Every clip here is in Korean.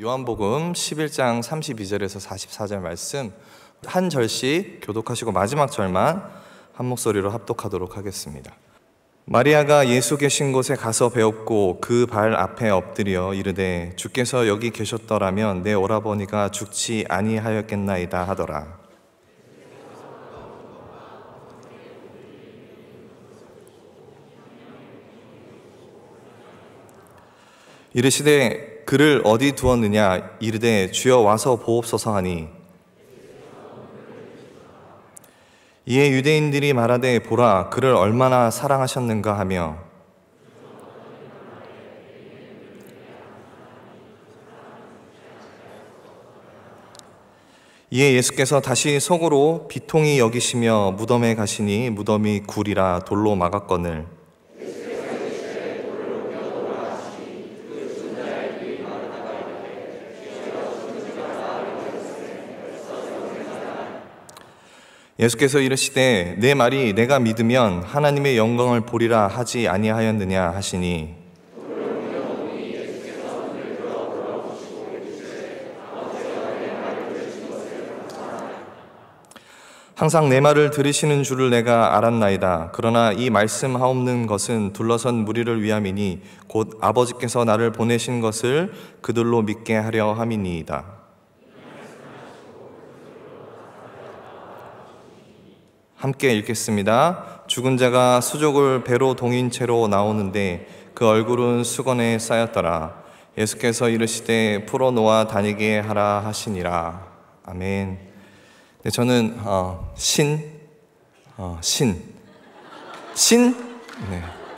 요한복음 11장 32절에서 44절 말씀 한 절씩 교독하시고 마지막 절만 한 목소리로 합독하도록 하겠습니다. 마리아가 예수 계신 곳에 가서 배웠고 그 발 앞에 엎드려 이르되 주께서 여기 계셨더라면 내 오라버니가 죽지 아니하였겠나이다 하더라. 이르시되 그를 어디 두었느냐 이르되 주여 와서 보옵소서 하니 이에 유대인들이 말하되 보라 그를 얼마나 사랑하셨는가 하며 이에 예수께서 다시 속으로 비통히 여기시며 무덤에 가시니 무덤이 굴이라 돌로 막았거늘 예수께서 이르시되 내 말이 내가 믿으면 하나님의 영광을 보리라 하지 아니하였느냐 하시니 항상 내 말을 들으시는 줄을 내가 알았나이다. 그러나 이 말씀하옵는 것은 둘러선 무리를 위함이니 곧 아버지께서 나를 보내신 것을 그들로 믿게 하려 함이니이다. 함께 읽겠습니다. 죽은 자가 수족을 배로 동인 채로 나오는데 그 얼굴은 수건에 쌓였더라. 예수께서 이르시되 풀어놓아 다니게 하라 하시니라. 아멘. 네, 저는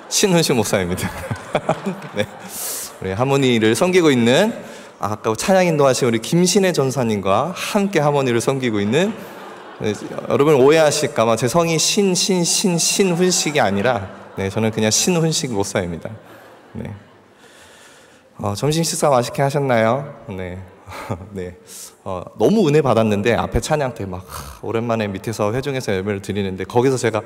신훈식 목사입니다. 네, 우리 하모니를 섬기고 있는 아까 찬양 인도하신 우리 김신혜 전사님과 함께 하모니를 섬기고 있는 네, 여러분 오해하실까봐 제 성이 신훈식이 아니라 네, 저는 그냥 신훈식 목사입니다. 네. 점심 식사 맛있게 하셨나요? 네. 네. 너무 은혜 받았는데 앞에 찬양 때 막 오랜만에 밑에서 회중에서 예배를 드리는데 거기서 제가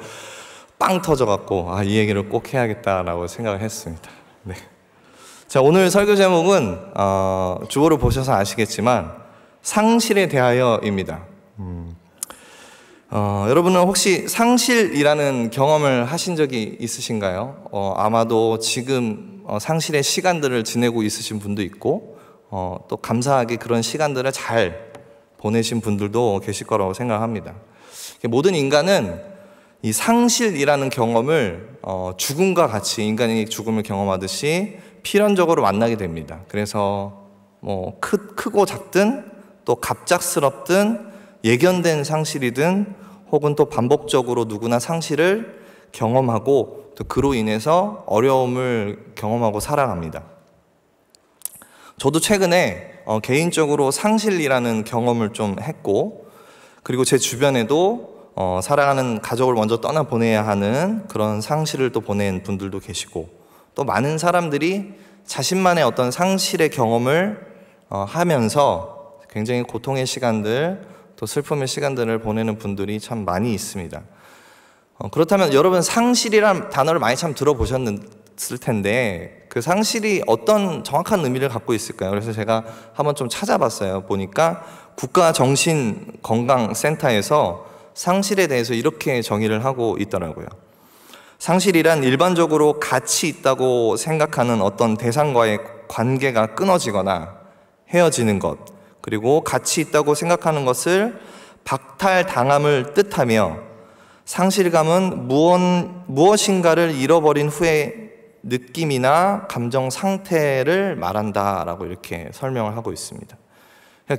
빵 터져갖고 이 얘기를 꼭 해야겠다라고 생각을 했습니다. 네. 자, 오늘 설교 제목은 주보를 보셔서 아시겠지만 상실에 대하여입니다. 여러분은 혹시 상실이라는 경험을 하신 적이 있으신가요? 아마도 지금 상실의 시간들을 지내고 있으신 분도 있고 또 감사하게 그런 시간들을 잘 보내신 분들도 계실 거라고 생각합니다. 모든 인간은 이 상실이라는 경험을 죽음과 같이 인간이 죽음을 경험하듯이 필연적으로 만나게 됩니다. 그래서 크고 작든 또 갑작스럽든 예견된 상실이든 혹은 또 반복적으로 누구나 상실을 경험하고 또 그로 인해서 어려움을 경험하고 살아갑니다. 저도 최근에 개인적으로 상실이라는 경험을 좀 했고 그리고 제 주변에도 사랑하는 가족을 먼저 떠나보내야 하는 그런 상실을 또 보낸 분들도 계시고 또 많은 사람들이 자신만의 어떤 상실의 경험을 하면서 굉장히 고통의 시간들 또 슬픔의 시간들을 보내는 분들이 참 많이 있습니다. 그렇다면 여러분 상실이란 단어를 많이 참 들어보셨을 텐데 그 상실이 어떤 정확한 의미를 갖고 있을까요? 그래서 제가 한번 좀 찾아봤어요. 보니까 국가정신건강센터에서 상실에 대해서 이렇게 정의를 하고 있더라고요. 상실이란 일반적으로 가치 있다고 생각하는 어떤 대상과의 관계가 끊어지거나 헤어지는 것 그리고 가치 있다고 생각하는 것을 박탈당함을 뜻하며 상실감은 무엇인가를 잃어버린 후의 느낌이나 감정 상태를 말한다라고 이렇게 설명을 하고 있습니다.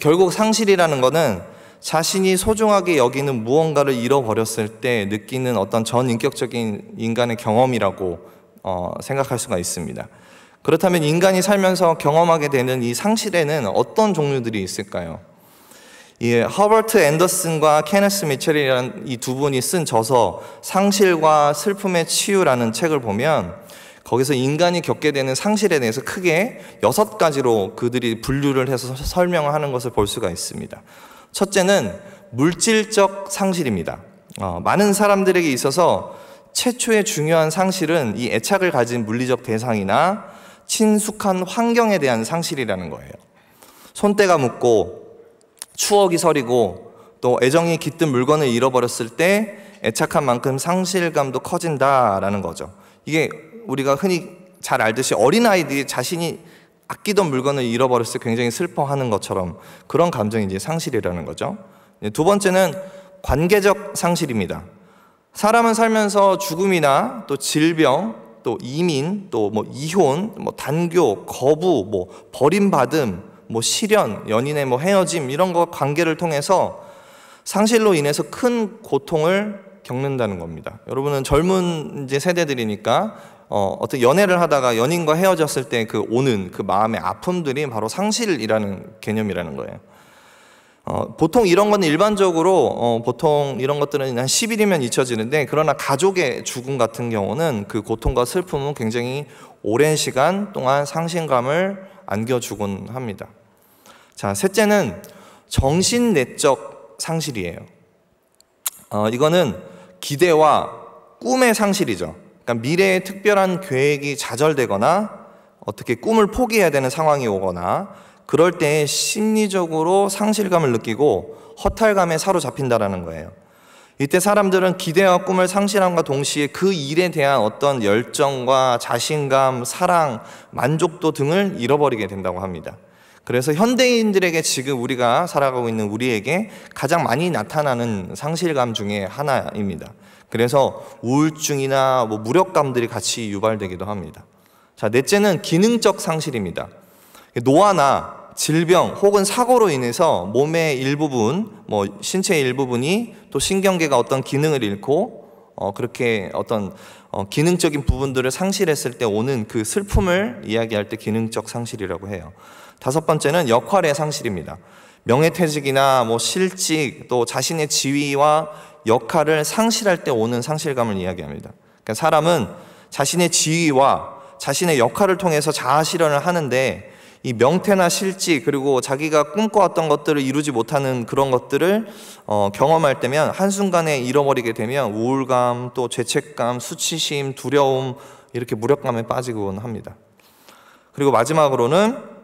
결국 상실이라는 것은 자신이 소중하게 여기는 무언가를 잃어버렸을 때 느끼는 어떤 전인격적인 인간의 경험이라고 생각할 수가 있습니다. 그렇다면 인간이 살면서 경험하게 되는 이 상실에는 어떤 종류들이 있을까요? 허버트 앤더슨과 케네스 미첼이라는 이 두 분이 쓴 저서 상실과 슬픔의 치유라는 책을 보면 거기서 인간이 겪게 되는 상실에 대해서 크게 6가지로 그들이 분류를 해서 설명을 하는 것을 볼 수가 있습니다. 첫째는 물질적 상실입니다. 많은 사람들에게 있어서 최초의 중요한 상실은 이 애착을 가진 물리적 대상이나 친숙한 환경에 대한 상실이라는 거예요. 손때가 묻고 추억이 서리고 또 애정이 깃든 물건을 잃어버렸을 때 애착한 만큼 상실감도 커진다라는 거죠. 이게 우리가 흔히 잘 알듯이 어린아이들이 자신이 아끼던 물건을 잃어버렸을 때 굉장히 슬퍼하는 것처럼 그런 감정이 이제 상실이라는 거죠. 두 번째는 관계적 상실입니다. 사람은 살면서 죽음이나 또 질병, 또 이민, 또 뭐 이혼, 뭐 단교, 거부, 뭐 버림받음, 뭐 실연, 연인의 뭐 헤어짐 이런 거 관계를 통해서 상실로 인해서 큰 고통을 겪는다는 겁니다. 여러분은 젊은 이제 세대들이니까 어떤 연애를 하다가 연인과 헤어졌을 때 그 오는 그 마음의 아픔들이 바로 상실이라는 개념이라는 거예요. 보통 이런 건 일반적으로 보통 이런 것들은 한 10일이면 잊혀지는데, 그러나 가족의 죽음 같은 경우는 그 고통과 슬픔은 굉장히 오랜 시간 동안 상실감을 안겨주곤 합니다. 자, 셋째는 정신내적 상실이에요. 이거는 기대와 꿈의 상실이죠. 그러니까 미래에 특별한 계획이 좌절되거나 어떻게 꿈을 포기해야 되는 상황이 오거나 그럴 때 심리적으로 상실감을 느끼고 허탈감에 사로잡힌다라는 거예요. 이때 사람들은 기대와 꿈을 상실함과 동시에 그 일에 대한 어떤 열정과 자신감, 사랑, 만족도 등을 잃어버리게 된다고 합니다. 그래서 현대인들에게 지금 우리가 살아가고 있는 우리에게 가장 많이 나타나는 상실감 중에 하나입니다. 그래서 우울증이나 뭐 무력감들이 같이 유발되기도 합니다. 자, 넷째는 기능적 상실입니다. 노화나 질병 혹은 사고로 인해서 몸의 일부분, 뭐 신체의 일부분이 또 신경계가 어떤 기능을 잃고 그렇게 어떤 기능적인 부분들을 상실했을 때 오는 그 슬픔을 이야기할 때 기능적 상실이라고 해요. 다섯 번째는 역할의 상실입니다. 명예퇴직이나 뭐 실직, 또 자신의 지위와 역할을 상실할 때 오는 상실감을 이야기합니다. 그러니까 사람은 자신의 지위와 자신의 역할을 통해서 자아 실현을 하는데, 이 명태나 실직 그리고 자기가 꿈꿔왔던 것들을 이루지 못하는 그런 것들을 경험할 때면 한순간에 잃어버리게 되면 우울감, 또 죄책감, 수치심, 두려움, 이렇게 무력감에 빠지곤 합니다. 그리고 마지막으로는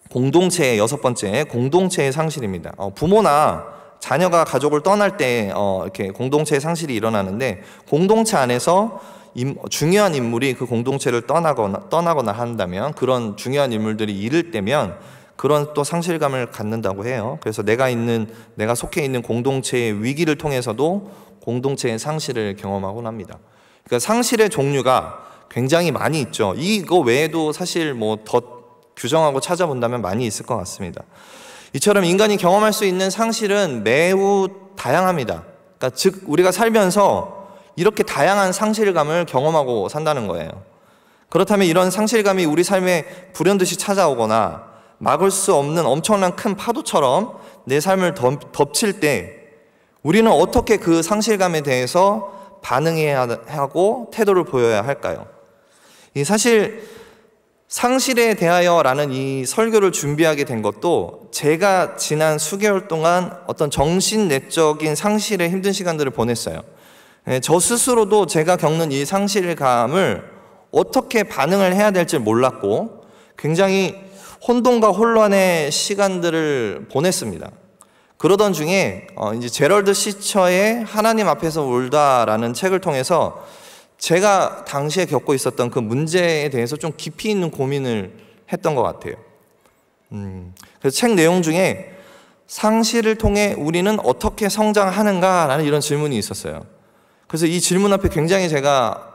공동체의 여섯 번째, 공동체의 상실입니다. 부모나 자녀가 가족을 떠날 때 이렇게 공동체의 상실이 일어나는데, 공동체 안에서 중요한 인물이 그 공동체를 떠나거나 한다면, 그런 중요한 인물들이 잃을 때면 그런 또 상실감을 갖는다고 해요. 그래서 내가 속해 있는 공동체의 위기를 통해서도 공동체의 상실을 경험하곤 합니다. 그러니까 상실의 종류가 굉장히 많이 있죠. 이거 외에도 사실 뭐 더 규정하고 찾아본다면 많이 있을 것 같습니다. 이처럼 인간이 경험할 수 있는 상실은 매우 다양합니다. 그러니까 즉 우리가 살면서 이렇게 다양한 상실감을 경험하고 산다는 거예요. 그렇다면 이런 상실감이 우리 삶에 불현듯이 찾아오거나 막을 수 없는 엄청난 큰 파도처럼 내 삶을 덮칠 때 우리는 어떻게 그 상실감에 대해서 반응해야 하고 태도를 보여야 할까요? 사실 상실에 대하여라는 이 설교를 준비하게 된 것도 제가 지난 수개월 동안 어떤 정신 내적인 상실에 힘든 시간들을 보냈어요. 저 스스로도 제가 겪는 이 상실감을 어떻게 반응을 해야 될지 몰랐고 굉장히 혼돈과 혼란의 시간들을 보냈습니다. 그러던 중에 이제 제럴드 시처의 하나님 앞에서 울다라는 책을 통해서 제가 당시에 겪고 있었던 그 문제에 대해서 좀 깊이 있는 고민을 했던 것 같아요. 그래서 책 내용 중에 상실을 통해 우리는 어떻게 성장하는가라는 이런 질문이 있었어요. 그래서 이 질문 앞에 굉장히 제가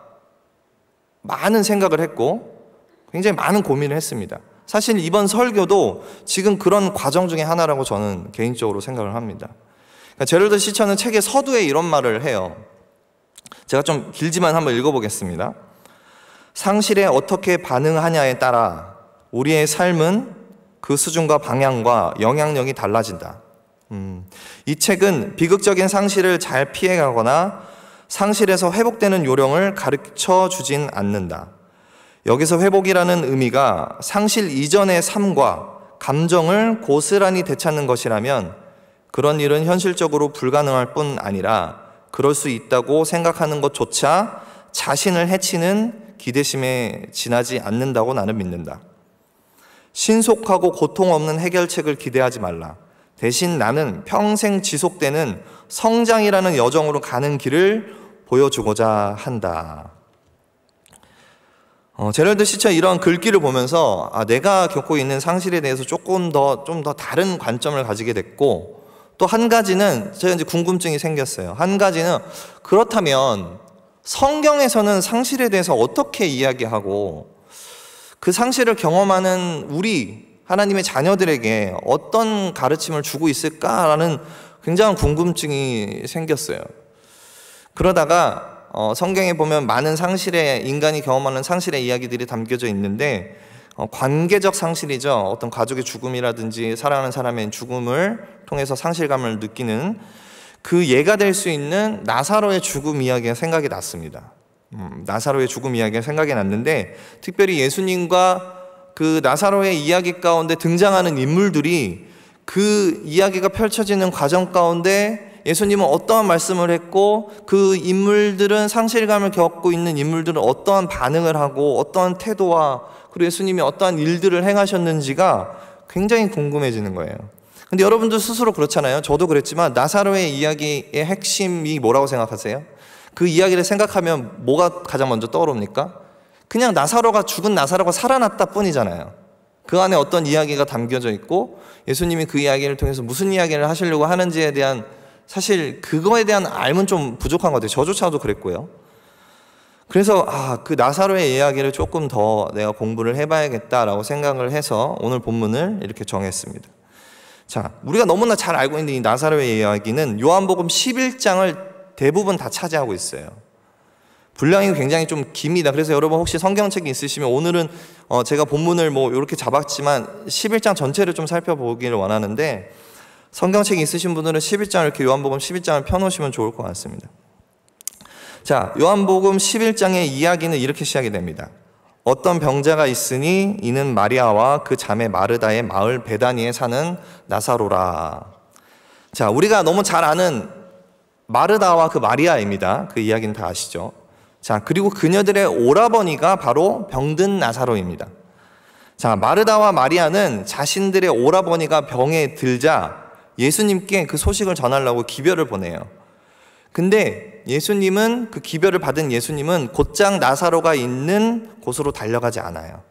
많은 생각을 했고 굉장히 많은 고민을 했습니다. 사실 이번 설교도 지금 그런 과정 중에 하나라고 저는 개인적으로 생각을 합니다. 그러니까 제럴드 시처는 책의 서두에 이런 말을 해요. 제가 좀 길지만 한번 읽어보겠습니다. 상실에 어떻게 반응하냐에 따라 우리의 삶은 그 수준과 방향과 영향력이 달라진다. 이 책은 비극적인 상실을 잘 피해가거나 상실에서 회복되는 요령을 가르쳐 주진 않는다. 여기서 회복이라는 의미가 상실 이전의 삶과 감정을 고스란히 되찾는 것이라면 그런 일은 현실적으로 불가능할 뿐 아니라 그럴 수 있다고 생각하는 것조차 자신을 해치는 기대심에 지나지 않는다고 나는 믿는다. 신속하고 고통 없는 해결책을 기대하지 말라. 대신 나는 평생 지속되는 성장이라는 여정으로 가는 길을 보여주고자 한다. 제럴드 시처 이런 글귀를 보면서 내가 겪고 있는 상실에 대해서 좀 더 다른 관점을 가지게 됐고, 또 한 가지는 제가 이제 궁금증이 생겼어요. 한 가지는 그렇다면 성경에서는 상실에 대해서 어떻게 이야기하고 그 상실을 경험하는 우리 하나님의 자녀들에게 어떤 가르침을 주고 있을까라는 굉장한 궁금증이 생겼어요. 그러다가 성경에 보면 많은 인간이 경험하는 상실의 이야기들이 담겨져 있는데, 관계적 상실이죠. 어떤 가족의 죽음이라든지 사랑하는 사람의 죽음을 통해서 상실감을 느끼는 그 예가 될 수 있는 나사로의 죽음 이야기가 생각이 났습니다. 나사로의 죽음 이야기가 생각이 났는데, 특별히 예수님과 그 나사로의 이야기 가운데 등장하는 인물들이 그 이야기가 펼쳐지는 과정 가운데 예수님은 어떠한 말씀을 했고, 그 인물들은 상실감을 겪고 있는 인물들은 어떠한 반응을 하고 어떠한 태도와 그리고 예수님이 어떠한 일들을 행하셨는지가 굉장히 궁금해지는 거예요. 근데 여러분도 스스로 그렇잖아요. 저도 그랬지만 나사로의 이야기의 핵심이 뭐라고 생각하세요? 그 이야기를 생각하면 뭐가 가장 먼저 떠오릅니까? 그냥 죽은 나사로가 살아났다 뿐이잖아요. 그 안에 어떤 이야기가 담겨져 있고 예수님이 그 이야기를 통해서 무슨 이야기를 하시려고 하는지에 대한, 사실 그거에 대한 알면 좀 부족한 것 같아요. 저조차도 그랬고요. 그래서 그 나사로의 이야기를 조금 더 내가 공부를 해봐야겠다라고 생각을 해서 오늘 본문을 이렇게 정했습니다. 자, 우리가 너무나 잘 알고 있는 이 나사로의 이야기는 요한복음 11장을 대부분 다 차지하고 있어요. 분량이 굉장히 좀 깁니다. 그래서 여러분 혹시 성경책이 있으시면 오늘은 제가 본문을 이렇게 잡았지만 11장 전체를 좀 살펴보기를 원하는데, 성경책이 있으신 분들은 11장 이렇게 요한복음 11장을 펴놓으시면 좋을 것 같습니다. 자, 요한복음 11장의 이야기는 이렇게 시작이 됩니다. 어떤 병자가 있으니 이는 마리아와 그 자매 마르다의 마을 베다니에 사는 나사로라. 자, 우리가 너무 잘 아는 마르다와 그 마리아입니다. 그 이야기는 다 아시죠? 자, 그리고 그녀들의 오라버니가 바로 병든 나사로입니다. 자, 마르다와 마리아는 자신들의 오라버니가 병에 들자 예수님께 그 소식을 전하려고 기별을 보내요. 근데 예수님은, 그 기별을 받은 예수님은 곧장 나사로가 있는 곳으로 달려가지 않아요.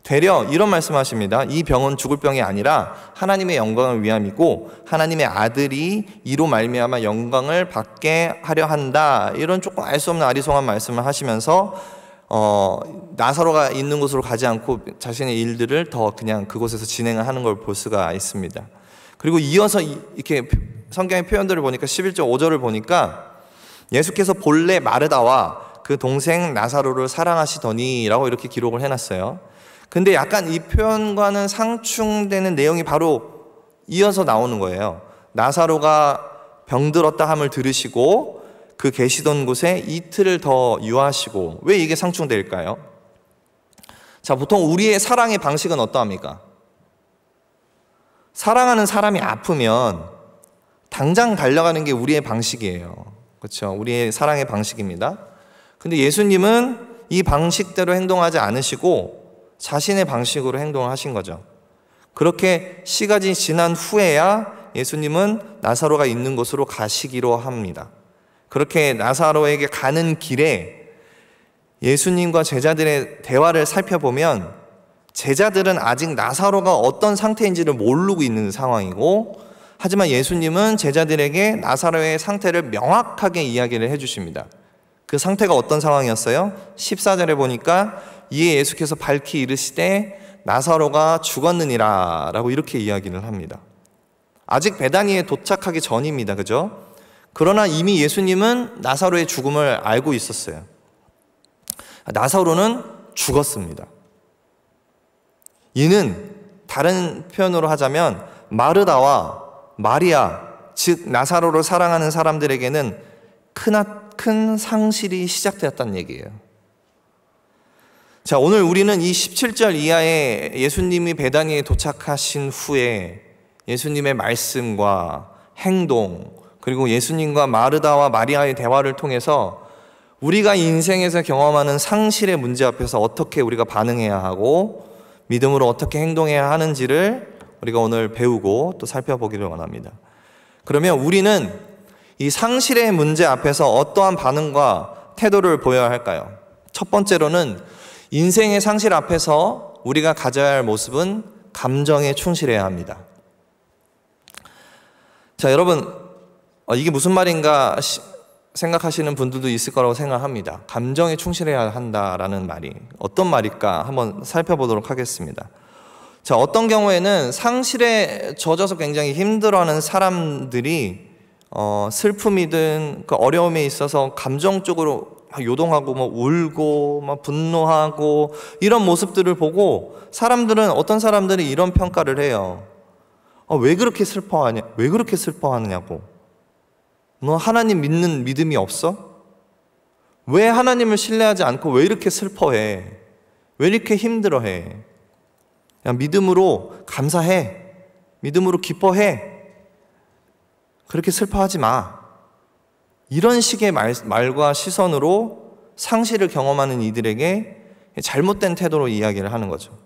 되려 이런 말씀하십니다. 이 병은 죽을 병이 아니라 하나님의 영광을 위함이고 하나님의 아들이 이로 말미암아 영광을 받게 하려 한다. 이런 조금 알 수 없는 아리송한 말씀을 하시면서 나사로가 있는 곳으로 가지 않고 자신의 일들을 더 그냥 그곳에서 진행을 하는 걸 볼 수가 있습니다. 그리고 이어서 이렇게 성경의 표현들을 보니까 11절 5절을 보니까 예수께서 본래 마르다와 그 동생 나사로를 사랑하시더니 라고 이렇게 기록을 해놨어요. 근데 약간 이 표현과는 상충되는 내용이 바로 이어서 나오는 거예요. 나사로가 병들었다 함을 들으시고 그 계시던 곳에 이틀을 더 유하시고. 왜 이게 상충될까요? 자, 보통 우리의 사랑의 방식은 어떠합니까? 사랑하는 사람이 아프면 당장 달려가는 게 우리의 방식이에요. 그렇죠? 우리의 사랑의 방식입니다. 근데 예수님은 이 방식대로 행동하지 않으시고 자신의 방식으로 행동을 하신 거죠. 그렇게 시간이 지난 후에야 예수님은 나사로가 있는 곳으로 가시기로 합니다. 그렇게 나사로에게 가는 길에 예수님과 제자들의 대화를 살펴보면 제자들은 아직 나사로가 어떤 상태인지를 모르고 있는 상황이고, 하지만 예수님은 제자들에게 나사로의 상태를 명확하게 이야기를 해주십니다. 그 상태가 어떤 상황이었어요? 14절에 보니까 이에 예수께서 밝히 이르시되 나사로가 죽었느니라 라고 이렇게 이야기를 합니다. 아직 베다니에 도착하기 전입니다. 그죠? 그러나 이미 예수님은 나사로의 죽음을 알고 있었어요. 나사로는 죽었습니다. 이는 다른 표현으로 하자면 마르다와 마리아, 즉 나사로를 사랑하는 사람들에게는 큰 상실이 시작되었다는 얘기예요. 자, 오늘 우리는 이 17절 이하에 예수님이 베다니에 도착하신 후에 예수님의 말씀과 행동, 그리고 예수님과 마르다와 마리아의 대화를 통해서 우리가 인생에서 경험하는 상실의 문제 앞에서 어떻게 우리가 반응해야 하고 믿음으로 어떻게 행동해야 하는지를 우리가 오늘 배우고 또 살펴보기를 원합니다. 그러면 우리는 이 상실의 문제 앞에서 어떠한 반응과 태도를 보여야 할까요? 첫 번째로는 인생의 상실 앞에서 우리가 가져야 할 모습은 감정에 충실해야 합니다. 자, 여러분, 이게 무슨 말인가 생각하시는 분들도 있을 거라고 생각합니다. 감정에 충실해야 한다라는 말이 어떤 말일까 한번 살펴보도록 하겠습니다. 자, 어떤 경우에는 상실에 젖어서 굉장히 힘들어하는 사람들이 슬픔이든 그 어려움에 있어서 감정적으로 요동하고 울고 분노하고 이런 모습들을 보고 어떤 사람들이 이런 평가를 해요. 왜 그렇게 슬퍼하냐? 왜 그렇게 슬퍼하느냐고. 너 하나님 믿는 믿음이 없어? 왜 하나님을 신뢰하지 않고 왜 이렇게 슬퍼해? 왜 이렇게 힘들어해? 그냥 믿음으로 감사해. 믿음으로 기뻐해. 그렇게 슬퍼하지 마. 이런 식의 말과 시선으로 상실을 경험하는 이들에게 잘못된 태도로 이야기를 하는 거죠.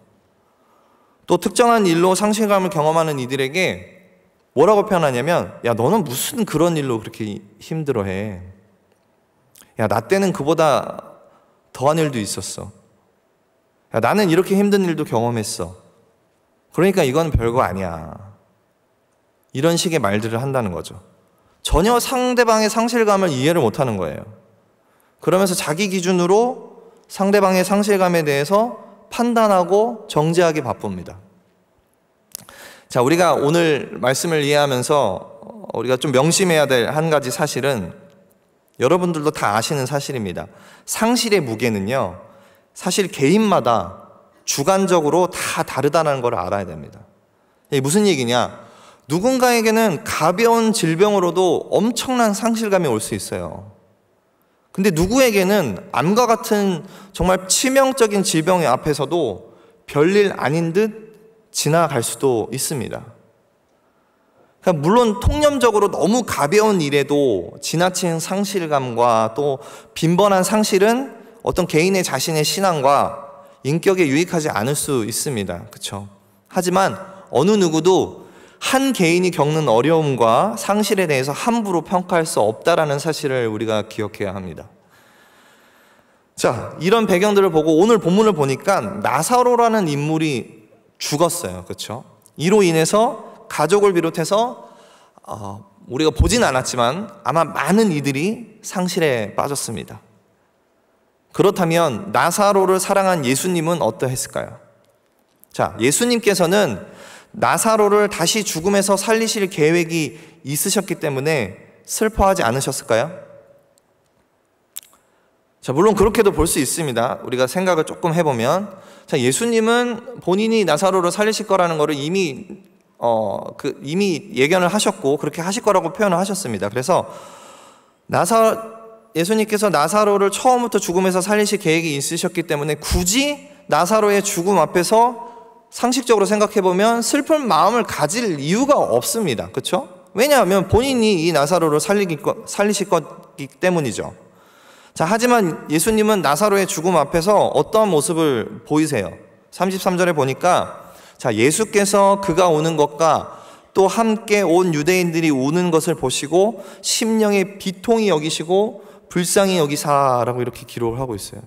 또 특정한 일로 상실감을 경험하는 이들에게 뭐라고 표현하냐면, 야, 너는 무슨 그런 일로 그렇게 힘들어해? 야, 나 때는 그보다 더한 일도 있었어. 야, 나는 이렇게 힘든 일도 경험했어. 그러니까 이건 별거 아니야. 이런 식의 말들을 한다는 거죠. 전혀 상대방의 상실감을 이해를 못하는 거예요. 그러면서 자기 기준으로 상대방의 상실감에 대해서 판단하고 정죄하기 바쁩니다. 자, 우리가 오늘 말씀을 이해하면서 우리가 좀 명심해야 될 한 가지 사실은 여러분들도 다 아시는 사실입니다. 상실의 무게는요, 사실 개인마다 주관적으로 다 다르다는 걸 알아야 됩니다. 이게 무슨 얘기냐? 누군가에게는 가벼운 질병으로도 엄청난 상실감이 올 수 있어요. 근데 누구에게는 암과 같은 정말 치명적인 질병의 앞에서도 별일 아닌 듯 지나갈 수도 있습니다. 그러니까 물론 통념적으로 너무 가벼운 일에도 지나친 상실감과 또 빈번한 상실은 어떤 개인의 자신의 신앙과 인격에 유익하지 않을 수 있습니다. 그렇죠? 하지만 어느 누구도 한 개인이 겪는 어려움과 상실에 대해서 함부로 평가할 수 없다라는 사실을 우리가 기억해야 합니다. 자, 이런 배경들을 보고 오늘 본문을 보니까 나사로라는 인물이 죽었어요. 그렇죠? 이로 인해서 가족을 비롯해서 우리가 보진 않았지만 아마 많은 이들이 상실에 빠졌습니다. 그렇다면 나사로를 사랑한 예수님은 어떠했을까요? 자, 예수님께서는 나사로를 다시 죽음에서 살리실 계획이 있으셨기 때문에 슬퍼하지 않으셨을까요? 자, 물론 그렇게도 볼 수 있습니다. 우리가 생각을 조금 해보면, 자, 예수님은 본인이 나사로를 살리실 거라는 것을 이미 예견을 하셨고 그렇게 하실 거라고 표현을 하셨습니다. 그래서 예수님께서 나사로를 처음부터 죽음에서 살리실 계획이 있으셨기 때문에 굳이 나사로의 죽음 앞에서 상식적으로 생각해보면 슬픈 마음을 가질 이유가 없습니다. 그렇죠? 왜냐하면 본인이 이 나사로를 살리실 거기 때문이죠. 자, 하지만 예수님은 나사로의 죽음 앞에서 어떠한 모습을 보이세요? 33절에 보니까, 자, 예수께서 그가 오는 것과 또 함께 온 유대인들이 우는 것을 보시고 심령의 비통이 여기시고 불쌍히 여기사라고 이렇게 기록을 하고 있어요.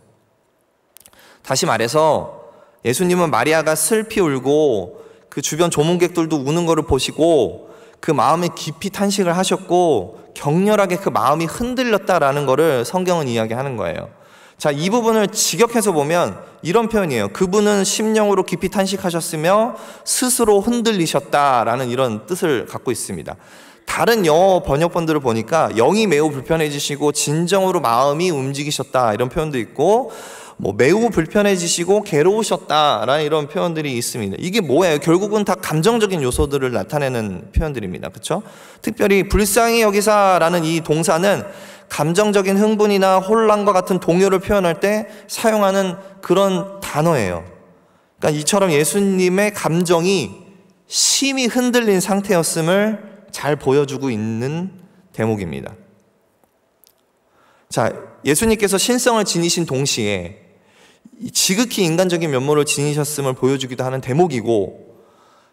다시 말해서 예수님은 마리아가 슬피 울고 그 주변 조문객들도 우는 것을 보시고 그 마음에 깊이 탄식을 하셨고 격렬하게 그 마음이 흔들렸다라는 것을 성경은 이야기하는 거예요. 자, 이 부분을 직역해서 보면 이런 표현이에요. 그분은 심령으로 깊이 탄식하셨으며 스스로 흔들리셨다라는 이런 뜻을 갖고 있습니다. 다른 영어 번역본들을 보니까 영이 매우 불편해지시고 진정으로 마음이 움직이셨다 이런 표현도 있고 매우 불편해지시고 괴로우셨다라는 이런 표현들이 있습니다. 이게 뭐예요? 결국은 다 감정적인 요소들을 나타내는 표현들입니다. 그렇죠? 특별히 불쌍히 여기사라는 이 동사는 감정적인 흥분이나 혼란과 같은 동요를 표현할 때 사용하는 그런 단어예요. 그러니까 이처럼 예수님의 감정이 심히 흔들린 상태였음을 잘 보여주고 있는 대목입니다. 자, 예수님께서 신성을 지니신 동시에 지극히 인간적인 면모를 지니셨음을 보여주기도 하는 대목이고,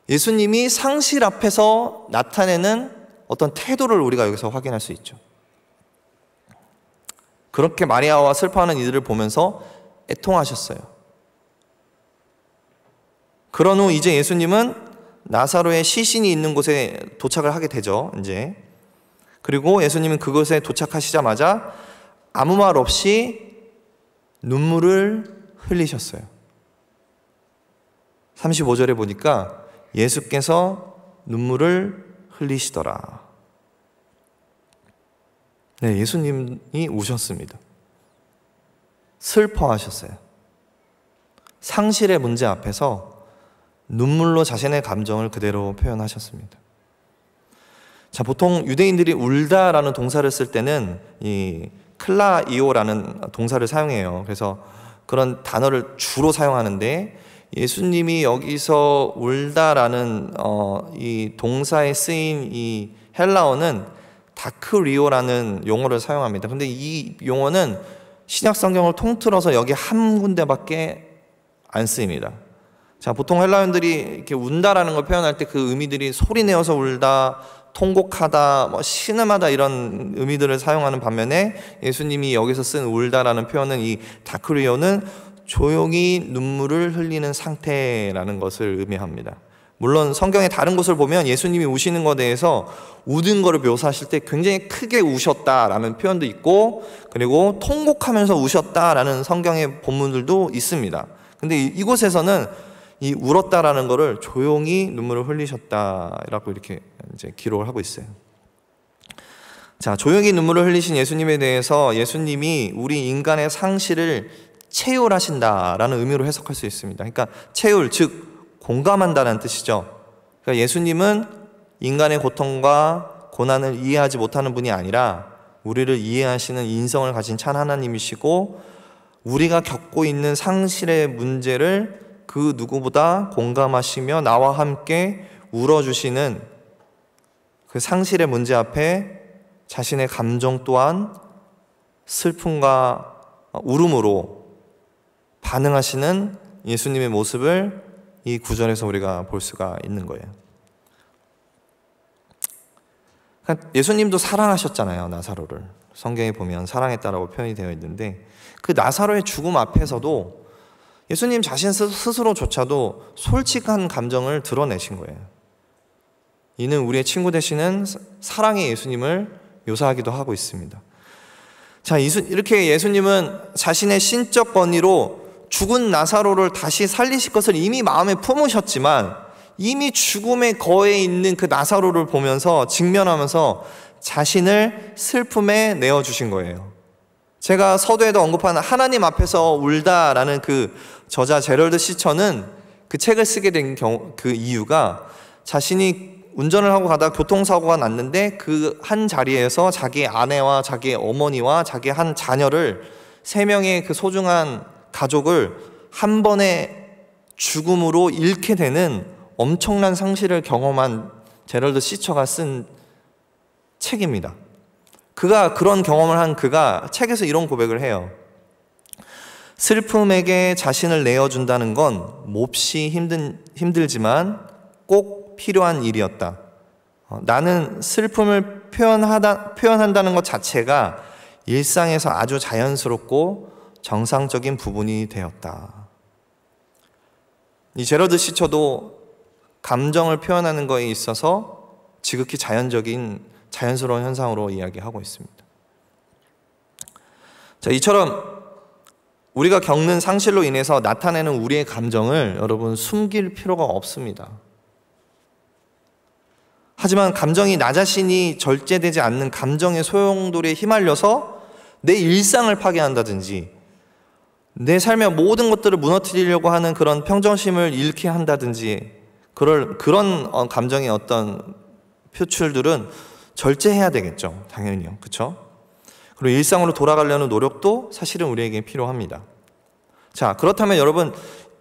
예수님이 상실 앞에서 나타내는 어떤 태도를 우리가 여기서 확인할 수 있죠. 그렇게 마리아와 슬퍼하는 이들을 보면서 애통하셨어요. 그런 후 이제 예수님은 나사로의 시신이 있는 곳에 도착을 하게 되죠. 이제 그리고 예수님은 그곳에 도착하시자마자 아무 말 없이 눈물을 흘리셨어요. 35절에 보니까 예수께서 눈물을 흘리시더라. 네, 예수님이 우셨습니다. 슬퍼하셨어요. 상실의 문제 앞에서 눈물로 자신의 감정을 그대로 표현하셨습니다. 자, 보통 유대인들이 울다라는 동사를 쓸 때는 이 클라이오라는 동사를 사용해요. 그래서 그런 단어를 주로 사용하는데, 예수님이 여기서 울다라는 이 동사에 쓰인 이 헬라어는 다크리오라는 용어를 사용합니다. 근데 이 용어는 신약 성경을 통틀어서 여기 한 군데밖에 안 쓰입니다. 자, 보통 헬라인들이 이렇게 운다라는 걸 표현할 때 그 의미들이 소리내어서 울다, 통곡하다, 신음하다 이런 의미들을 사용하는 반면에 예수님이 여기서 쓴 울다라는 표현은 이 다크리오는 조용히 눈물을 흘리는 상태라는 것을 의미합니다. 물론 성경의 다른 곳을 보면 예수님이 우시는 것에 대해서 우는 것을 묘사하실 때 굉장히 크게 우셨다라는 표현도 있고, 그리고 통곡하면서 우셨다라는 성경의 본문들도 있습니다. 근데 이곳에서는 이 울었다라는 것을 조용히 눈물을 흘리셨다라고 이렇게 이제 기록을 하고 있어요. 자, 조용히 눈물을 흘리신 예수님에 대해서 예수님이 우리 인간의 상실을 체휼하신다라는 의미로 해석할 수 있습니다. 그러니까 체휼, 즉 공감한다는 뜻이죠. 그러니까 예수님은 인간의 고통과 고난을 이해하지 못하는 분이 아니라 우리를 이해하시는 인성을 가진 참 하나님이시고, 우리가 겪고 있는 상실의 문제를 그 누구보다 공감하시며 나와 함께 울어주시는 그 상실의 문제 앞에 자신의 감정 또한 슬픔과 울음으로 반응하시는 예수님의 모습을 이 구절에서 우리가 볼 수가 있는 거예요. 예수님도 사랑하셨잖아요, 나사로를. 성경에 보면 사랑했다라고 표현이 되어 있는데, 그 나사로의 죽음 앞에서도 예수님 자신 스스로조차도 솔직한 감정을 드러내신 거예요. 이는 우리의 친구 되시는 사랑의 예수님을 묘사하기도 하고 있습니다. 자, 이렇게 예수님은 자신의 신적 권위로 죽은 나사로를 다시 살리실 것을 이미 마음에 품으셨지만, 이미 죽음의 거에 있는 그 나사로를 보면서 직면하면서 자신을 슬픔에 내어주신 거예요. 제가 서두에도 언급한 하나님 앞에서 울다라는 그 저자 제럴드 시처는 그 책을 쓰게 된 그 이유가, 자신이 운전을 하고 가다가 교통사고가 났는데 그 한 자리에서 자기 아내와 자기 어머니와 자기 한 자녀를, 3명의 그 소중한 가족을 한 번에 죽음으로 잃게 되는 엄청난 상실을 경험한 제럴드 시처가 쓴 책입니다. 그가 그런 경험을 한 그가 책에서 이런 고백을 해요. 슬픔에게 자신을 내어준다는 건 몹시 힘들지만 꼭 필요한 일이었다. 나는 슬픔을 표현한다는 것 자체가 일상에서 아주 자연스럽고 정상적인 부분이 되었다. 이 제러드 시처도 감정을 표현하는 것에 있어서 지극히 자연스러운 현상으로 이야기하고 있습니다. 자, 이처럼 우리가 겪는 상실로 인해서 나타내는 우리의 감정을 여러분 숨길 필요가 없습니다. 하지만 감정이 나 자신이 절제되지 않는 감정의 소용돌이에 휘말려서 내 일상을 파괴한다든지, 내 삶의 모든 것들을 무너뜨리려고 하는 그런 평정심을 잃게 한다든지, 그런 감정의 어떤 표출들은 절제해야 되겠죠. 당연히요. 그렇죠? 그리고 일상으로 돌아가려는 노력도 사실은 우리에게 필요합니다. 자, 그렇다면 여러분,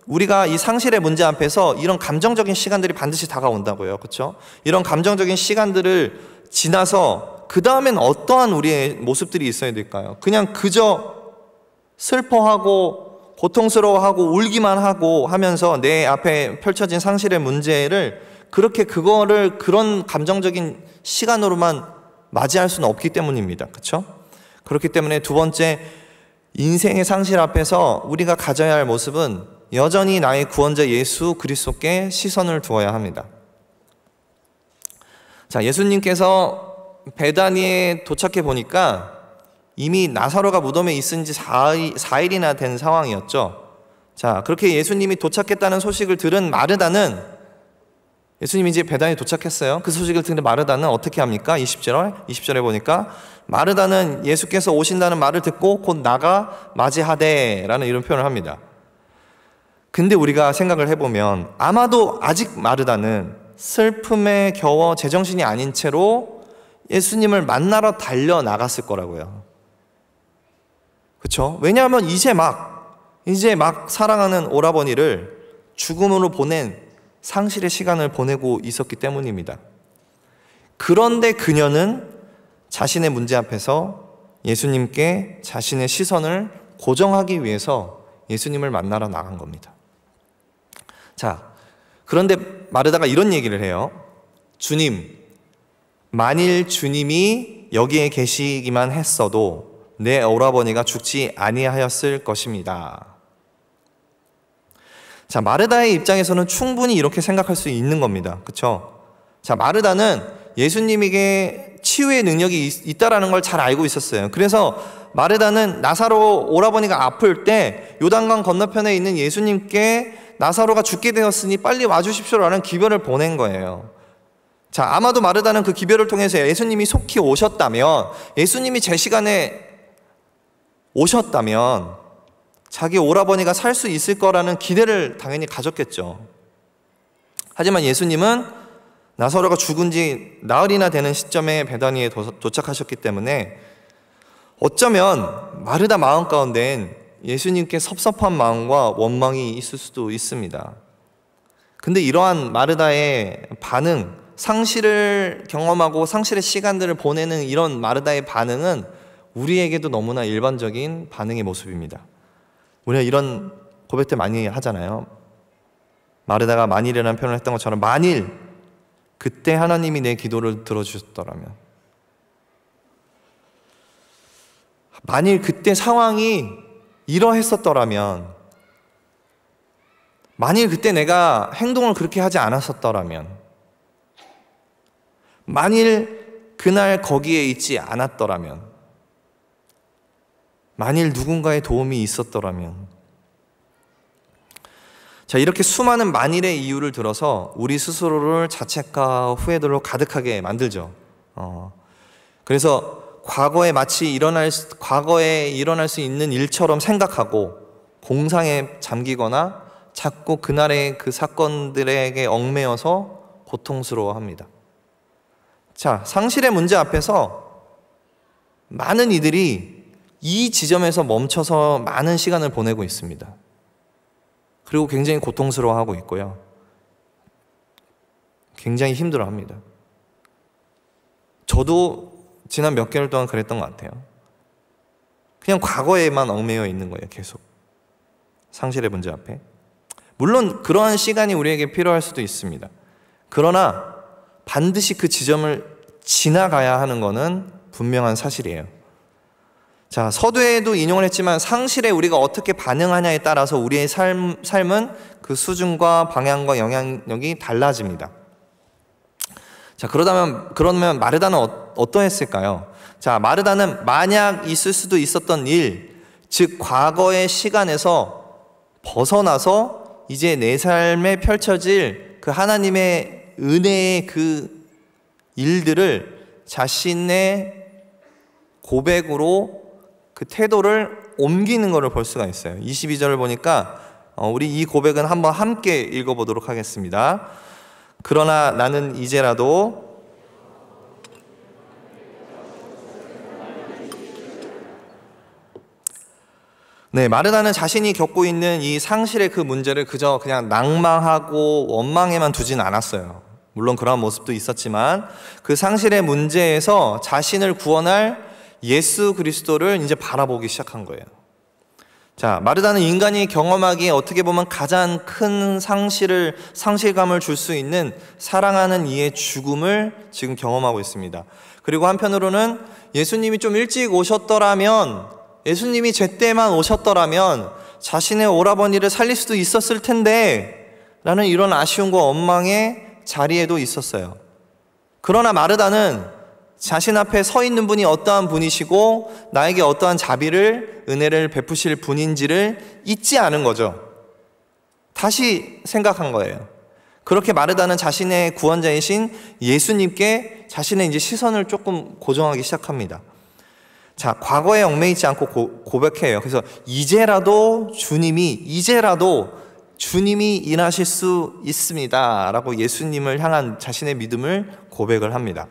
우리가 이 상실의 문제 앞에서 이런 감정적인 시간들이 반드시 다가온다고요. 그렇죠? 이런 감정적인 시간들을 지나서 그 다음엔 어떠한 우리의 모습들이 있어야 될까요? 그냥 그저 슬퍼하고 고통스러워하고 울기만 하고 하면서 내 앞에 펼쳐진 상실의 문제를 그거를 그런 감정적인 시간으로만 맞이할 수는 없기 때문입니다. 그렇죠? 그렇기 때문에 두 번째, 인생의 상실 앞에서 우리가 가져야 할 모습은 여전히 나의 구원자 예수 그리스도께 시선을 두어야 합니다. 자, 예수님께서 베다니에 도착해 보니까 이미 나사로가 무덤에 있은 지 4일이나 된 상황이었죠. 자, 그렇게 예수님이 도착했다는 소식을 들은 마르다는, 예수님이 이제 베다니에 도착했어요. 그 소식을 들은 마르다는 어떻게 합니까? 20절에 보니까 마르다는 예수께서 오신다는 말을 듣고 곧 나가 맞이하되 라는 이런 표현을 합니다. 근데 우리가 생각을 해보면 아마도 아직 마르다는 슬픔에 겨워 제정신이 아닌 채로 예수님을 만나러 달려나갔을 거라고요. 그렇죠? 왜냐하면 이제 막 사랑하는 오라버니를 죽음으로 보낸 상실의 시간을 보내고 있었기 때문입니다. 그런데 그녀는 자신의 문제 앞에서 예수님께 자신의 시선을 고정하기 위해서 예수님을 만나러 나간 겁니다. 자, 그런데 마르다가 이런 얘기를 해요. 주님, 만일 주님이 여기에 계시기만 했어도 내 오라버니가 죽지 아니하였을 것입니다. 자, 마르다의 입장에서는 충분히 이렇게 생각할 수 있는 겁니다. 그렇죠? 자, 마르다는 예수님에게 치유의 능력이 있다라는 걸 잘 알고 있었어요. 그래서 마르다는 나사로 오라버니가 아플 때 요단강 건너편에 있는 예수님께 나사로가 죽게 되었으니 빨리 와주십시오라는 기별을 보낸 거예요. 자, 아마도 마르다는 그 기별을 통해서 예수님이 속히 오셨다면, 예수님이 제 시간에 오셨다면 자기 오라버니가 살 수 있을 거라는 기대를 당연히 가졌겠죠. 하지만 예수님은 나사로가 죽은 지 나흘이나 되는 시점에 베다니에 도착하셨기 때문에 어쩌면 마르다 마음 가운데엔 예수님께 섭섭한 마음과 원망이 있을 수도 있습니다. 근데 이러한 마르다의 반응, 상실을 경험하고 상실의 시간들을 보내는 이런 마르다의 반응은 우리에게도 너무나 일반적인 반응의 모습입니다. 우리가 이런 고백들 많이 하잖아요. 마르다가 만일이라는 표현을 했던 것처럼, 만일 그때 하나님이 내 기도를 들어주셨더라면, 만일 그때 상황이 이러했었더라면, 만일 그때 내가 행동을 그렇게 하지 않았었더라면, 만일 그날 거기에 있지 않았더라면, 만일 누군가의 도움이 있었더라면. 자, 이렇게 수많은 만일의 이유를 들어서 우리 스스로를 자책과 후회들로 가득하게 만들죠. 그래서 과거에 일어날 수 있는 일처럼 생각하고 공상에 잠기거나 자꾸 그날의 그 사건들에게 얽매여서 고통스러워합니다. 자, 상실의 문제 앞에서 많은 이들이 이 지점에서 멈춰서 많은 시간을 보내고 있습니다. 그리고 굉장히 고통스러워하고 있고요. 굉장히 힘들어합니다. 저도 지난 몇 개월 동안 그랬던 것 같아요. 그냥 과거에만 얽매여 있는 거예요, 계속. 상실의 문제 앞에. 물론 그러한 시간이 우리에게 필요할 수도 있습니다. 그러나 반드시 그 지점을 지나가야 하는 것은 분명한 사실이에요. 자, 서두에도 인용을 했지만 상실에 우리가 어떻게 반응하냐에 따라서 우리의 삶은 그 수준과 방향과 영향력이 달라집니다. 자, 그러면 마르다는 어떠했을까요? 자, 마르다는 만약 있을 수도 있었던 일, 즉 과거의 시간에서 벗어나서 이제 내 삶에 펼쳐질 그 하나님의 은혜의 그 일들을 자신의 고백으로 그 태도를 옮기는 것을 볼 수가 있어요. 22절을 보니까 우리 이 고백은 한번 함께 읽어보도록 하겠습니다. 그러나 나는 이제라도 마르다는 자신이 겪고 있는 이 상실의 그 문제를 그냥 낭망하고 원망에만 두진 않았어요. 물론 그러한 모습도 있었지만 그 상실의 문제에서 자신을 구원할 예수 그리스도를 이제 바라보기 시작한 거예요. 자, 마르다는 인간이 경험하기에 어떻게 보면 가장 큰 상실감을 줄 수 있는 사랑하는 이의 죽음을 지금 경험하고 있습니다. 그리고 한편으로는 예수님이 좀 일찍 오셨더라면, 예수님이 제때만 오셨더라면 자신의 오라버니를 살릴 수도 있었을 텐데 라는 이런 아쉬움과 원망의 자리에도 있었어요. 그러나 마르다는 자신 앞에 서 있는 분이 어떠한 분이시고 나에게 어떠한 은혜를 베푸실 분인지를 잊지 않은 거죠. 다시 생각한 거예요. 그렇게 마르다는 자신의 구원자이신 예수님께 자신의 이제 시선을 조금 고정하기 시작합니다. 자, 과거에 얽매이지 않고 고백해요. 그래서 이제라도 주님이 일하실 수 있습니다 라고 예수님을 향한 자신의 믿음을 고백을 합니다.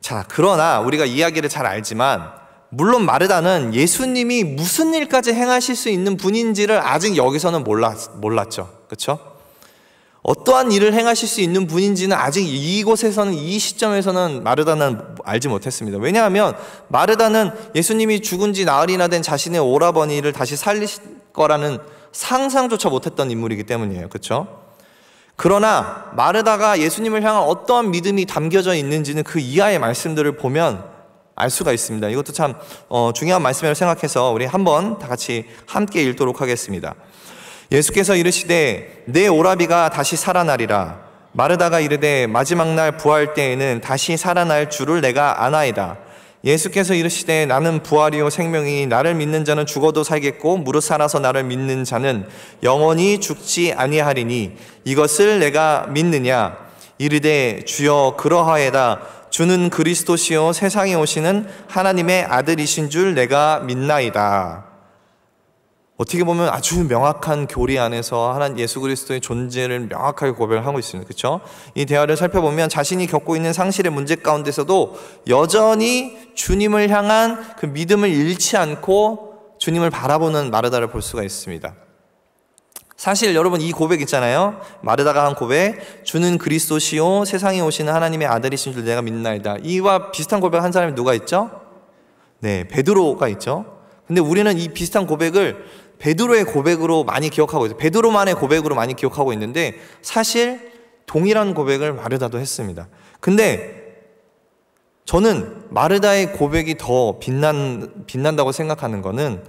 자, 그러나 우리가 이야기를 잘 알지만 물론 마르다는 예수님이 무슨 일까지 행하실 수 있는 분인지를 아직 여기서는 몰랐죠. 그렇죠? 어떠한 일을 행하실 수 있는 분인지는 아직 이곳에서는, 이 시점에서는 마르다는 알지 못했습니다. 왜냐하면 마르다는 예수님이 죽은 지 나흘이나 된 자신의 오라버니를 다시 살리실 거라는 상상조차 못했던 인물이기 때문이에요. 그렇죠? 그러나 마르다가 예수님을 향한 어떠한 믿음이 담겨져 있는지는 그 이하의 말씀들을 보면 알 수가 있습니다. 이것도 참 중요한 말씀이라고 생각해서 우리 한번 다 같이 함께 읽도록 하겠습니다. 예수께서 이르시되 내 오라비가 다시 살아나리라. 마르다가 이르되 마지막 날 부활 때에는 다시 살아날 줄을 내가 아나이다. 예수께서 이르시되 나는 부활이요 생명이니 나를 믿는 자는 죽어도 살겠고 무릇 살아서 나를 믿는 자는 영원히 죽지 아니하리니 이것을 내가 믿느냐. 이르되 주여 그러하에다. 주는 그리스도시요 세상에 오시는 하나님의 아들이신 줄 내가 믿나이다. 어떻게 보면 아주 명확한 교리 안에서 하나님 예수 그리스도의 존재를 명확하게 고백을 하고 있습니다. 그렇죠? 이 대화를 살펴보면 자신이 겪고 있는 상실의 문제 가운데서도 여전히 주님을 향한 그 믿음을 잃지 않고 주님을 바라보는 마르다를 볼 수가 있습니다. 사실 여러분 이 고백 있잖아요. 마르다가 한 고백, 주는 그리스도시요 세상에 오시는 하나님의 아들이신 줄 내가 믿나이다. 이와 비슷한 고백 한 사람이 누가 있죠? 네, 베드로가 있죠. 근데 우리는 이 비슷한 고백을 베드로의 고백으로 많이 기억하고 있어요. 베드로만의 고백으로 많이 기억하고 있는데 사실 동일한 고백을 마르다도 했습니다. 근데 저는 마르다의 고백이 더 빛난다고 생각하는 거는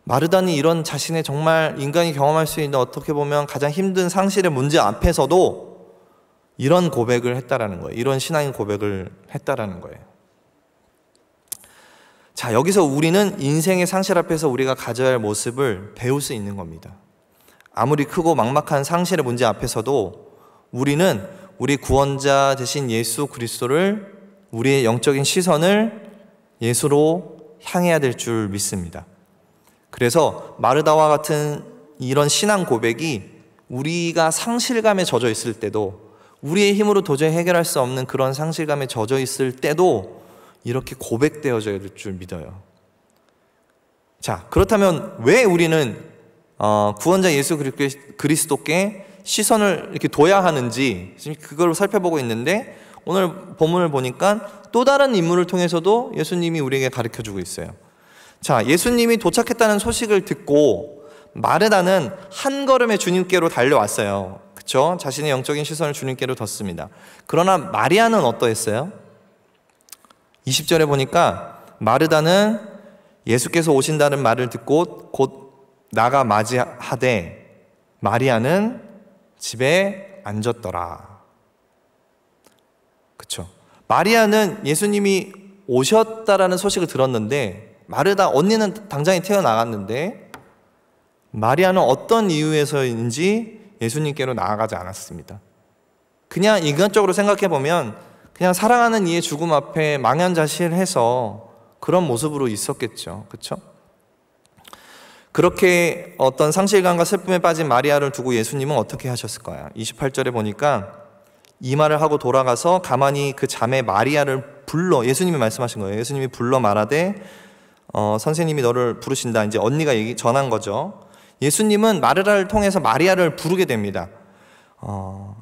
마르다는 이런 자신의 정말 인간이 경험할 수 있는 어떻게 보면 가장 힘든 상실의 문제 앞에서도 이런 고백을 했다라는 거예요. 이런 신앙의 고백을 했다라는 거예요. 자, 여기서 우리는 인생의 상실 앞에서 우리가 가져야 할 모습을 배울 수 있는 겁니다. 아무리 크고 막막한 상실의 문제 앞에서도 우리는 우리 구원자 되신 예수 그리스도를, 우리의 영적인 시선을 예수로 향해야 될 줄 믿습니다. 그래서 마르다와 같은 이런 신앙 고백이 우리가 상실감에 젖어 있을 때도, 우리의 힘으로 도저히 해결할 수 없는 그런 상실감에 젖어 있을 때도 이렇게 고백되어져야 될 줄 믿어요. 자, 그렇다면 왜 우리는 구원자 예수 그리스도께 시선을 이렇게 둬야 하는지 지금 그걸 살펴보고 있는데, 오늘 본문을 보니까 또 다른 인물을 통해서도 예수님이 우리에게 가르쳐주고 있어요. 자, 예수님이 도착했다는 소식을 듣고 마르다는 한 걸음에 주님께로 달려왔어요. 그렇죠? 자신의 영적인 시선을 주님께로 뒀습니다. 그러나 마리아는 어떠했어요? 20절에 보니까 마르다는 예수께서 오신다는 말을 듣고 곧 나가 맞이하되 마리아는 집에 앉았더라. 그렇죠? 마리아는 예수님이 오셨다라는 소식을 들었는데, 마르다 언니는 당장에 태어나갔는데 마리아는 어떤 이유에서인지 예수님께로 나아가지 않았습니다. 그냥 인간적으로 생각해보면 그냥 사랑하는 이의 죽음 앞에 망연자실해서 그런 모습으로 있었겠죠. 그렇죠? 그렇게 어떤 상실감과 슬픔에 빠진 마리아를 두고 예수님은 어떻게 하셨을까요? 28절에 보니까 이 말을 하고 돌아가서 가만히 그 자매 마리아를 불러, 예수님이 말씀하신 거예요. 예수님이 불러 말하되 선생님이 너를 부르신다. 이제 언니가 전한 거죠. 예수님은 마르다를 통해서 마리아를 부르게 됩니다.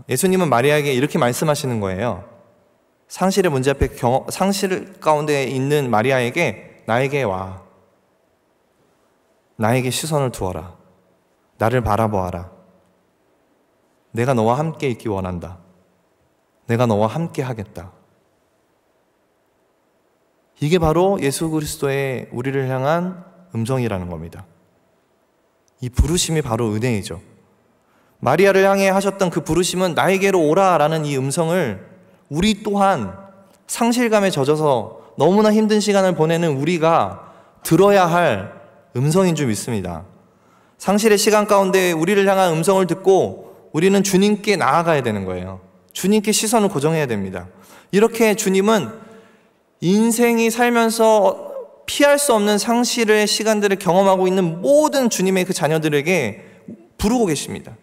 예수님은 마리아에게 이렇게 말씀하시는 거예요. 상실의 문제 앞에 상실 가운데 있는 마리아에게 나에게 와. 나에게 시선을 두어라. 나를 바라보아라. 내가 너와 함께 있기 원한다. 내가 너와 함께 하겠다. 이게 바로 예수 그리스도의 우리를 향한 음성이라는 겁니다. 이 부르심이 바로 은혜이죠. 마리아를 향해 하셨던 그 부르심은 나에게로 오라라는 이 음성을 우리 또한 상실감에 젖어서 너무나 힘든 시간을 보내는 우리가 들어야 할 음성인 줄 믿습니다. 상실의 시간 가운데 우리를 향한 음성을 듣고 우리는 주님께 나아가야 되는 거예요. 주님께 시선을 고정해야 됩니다. 이렇게 주님은 인생이 살면서 피할 수 없는 상실의 시간들을 경험하고 있는 모든 주님의 그 자녀들에게 부르고 계십니다.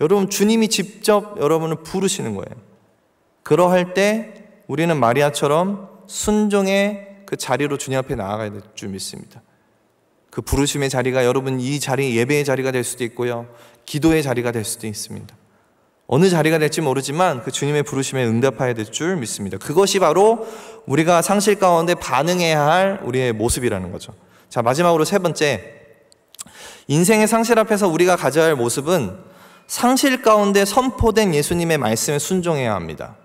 여러분, 주님이 직접 여러분을 부르시는 거예요. 그러할 때 우리는 마리아처럼 순종의 그 자리로 주님 앞에 나아가야 될 줄 믿습니다. 그 부르심의 자리가 여러분 이 자리, 예배의 자리가 될 수도 있고요, 기도의 자리가 될 수도 있습니다. 어느 자리가 될지 모르지만 그 주님의 부르심에 응답해야 될 줄 믿습니다. 그것이 바로 우리가 상실 가운데 반응해야 할 우리의 모습이라는 거죠. 자, 마지막으로 세 번째, 인생의 상실 앞에서 우리가 가져야 할 모습은 상실 가운데 선포된 예수님의 말씀에 순종해야 합니다.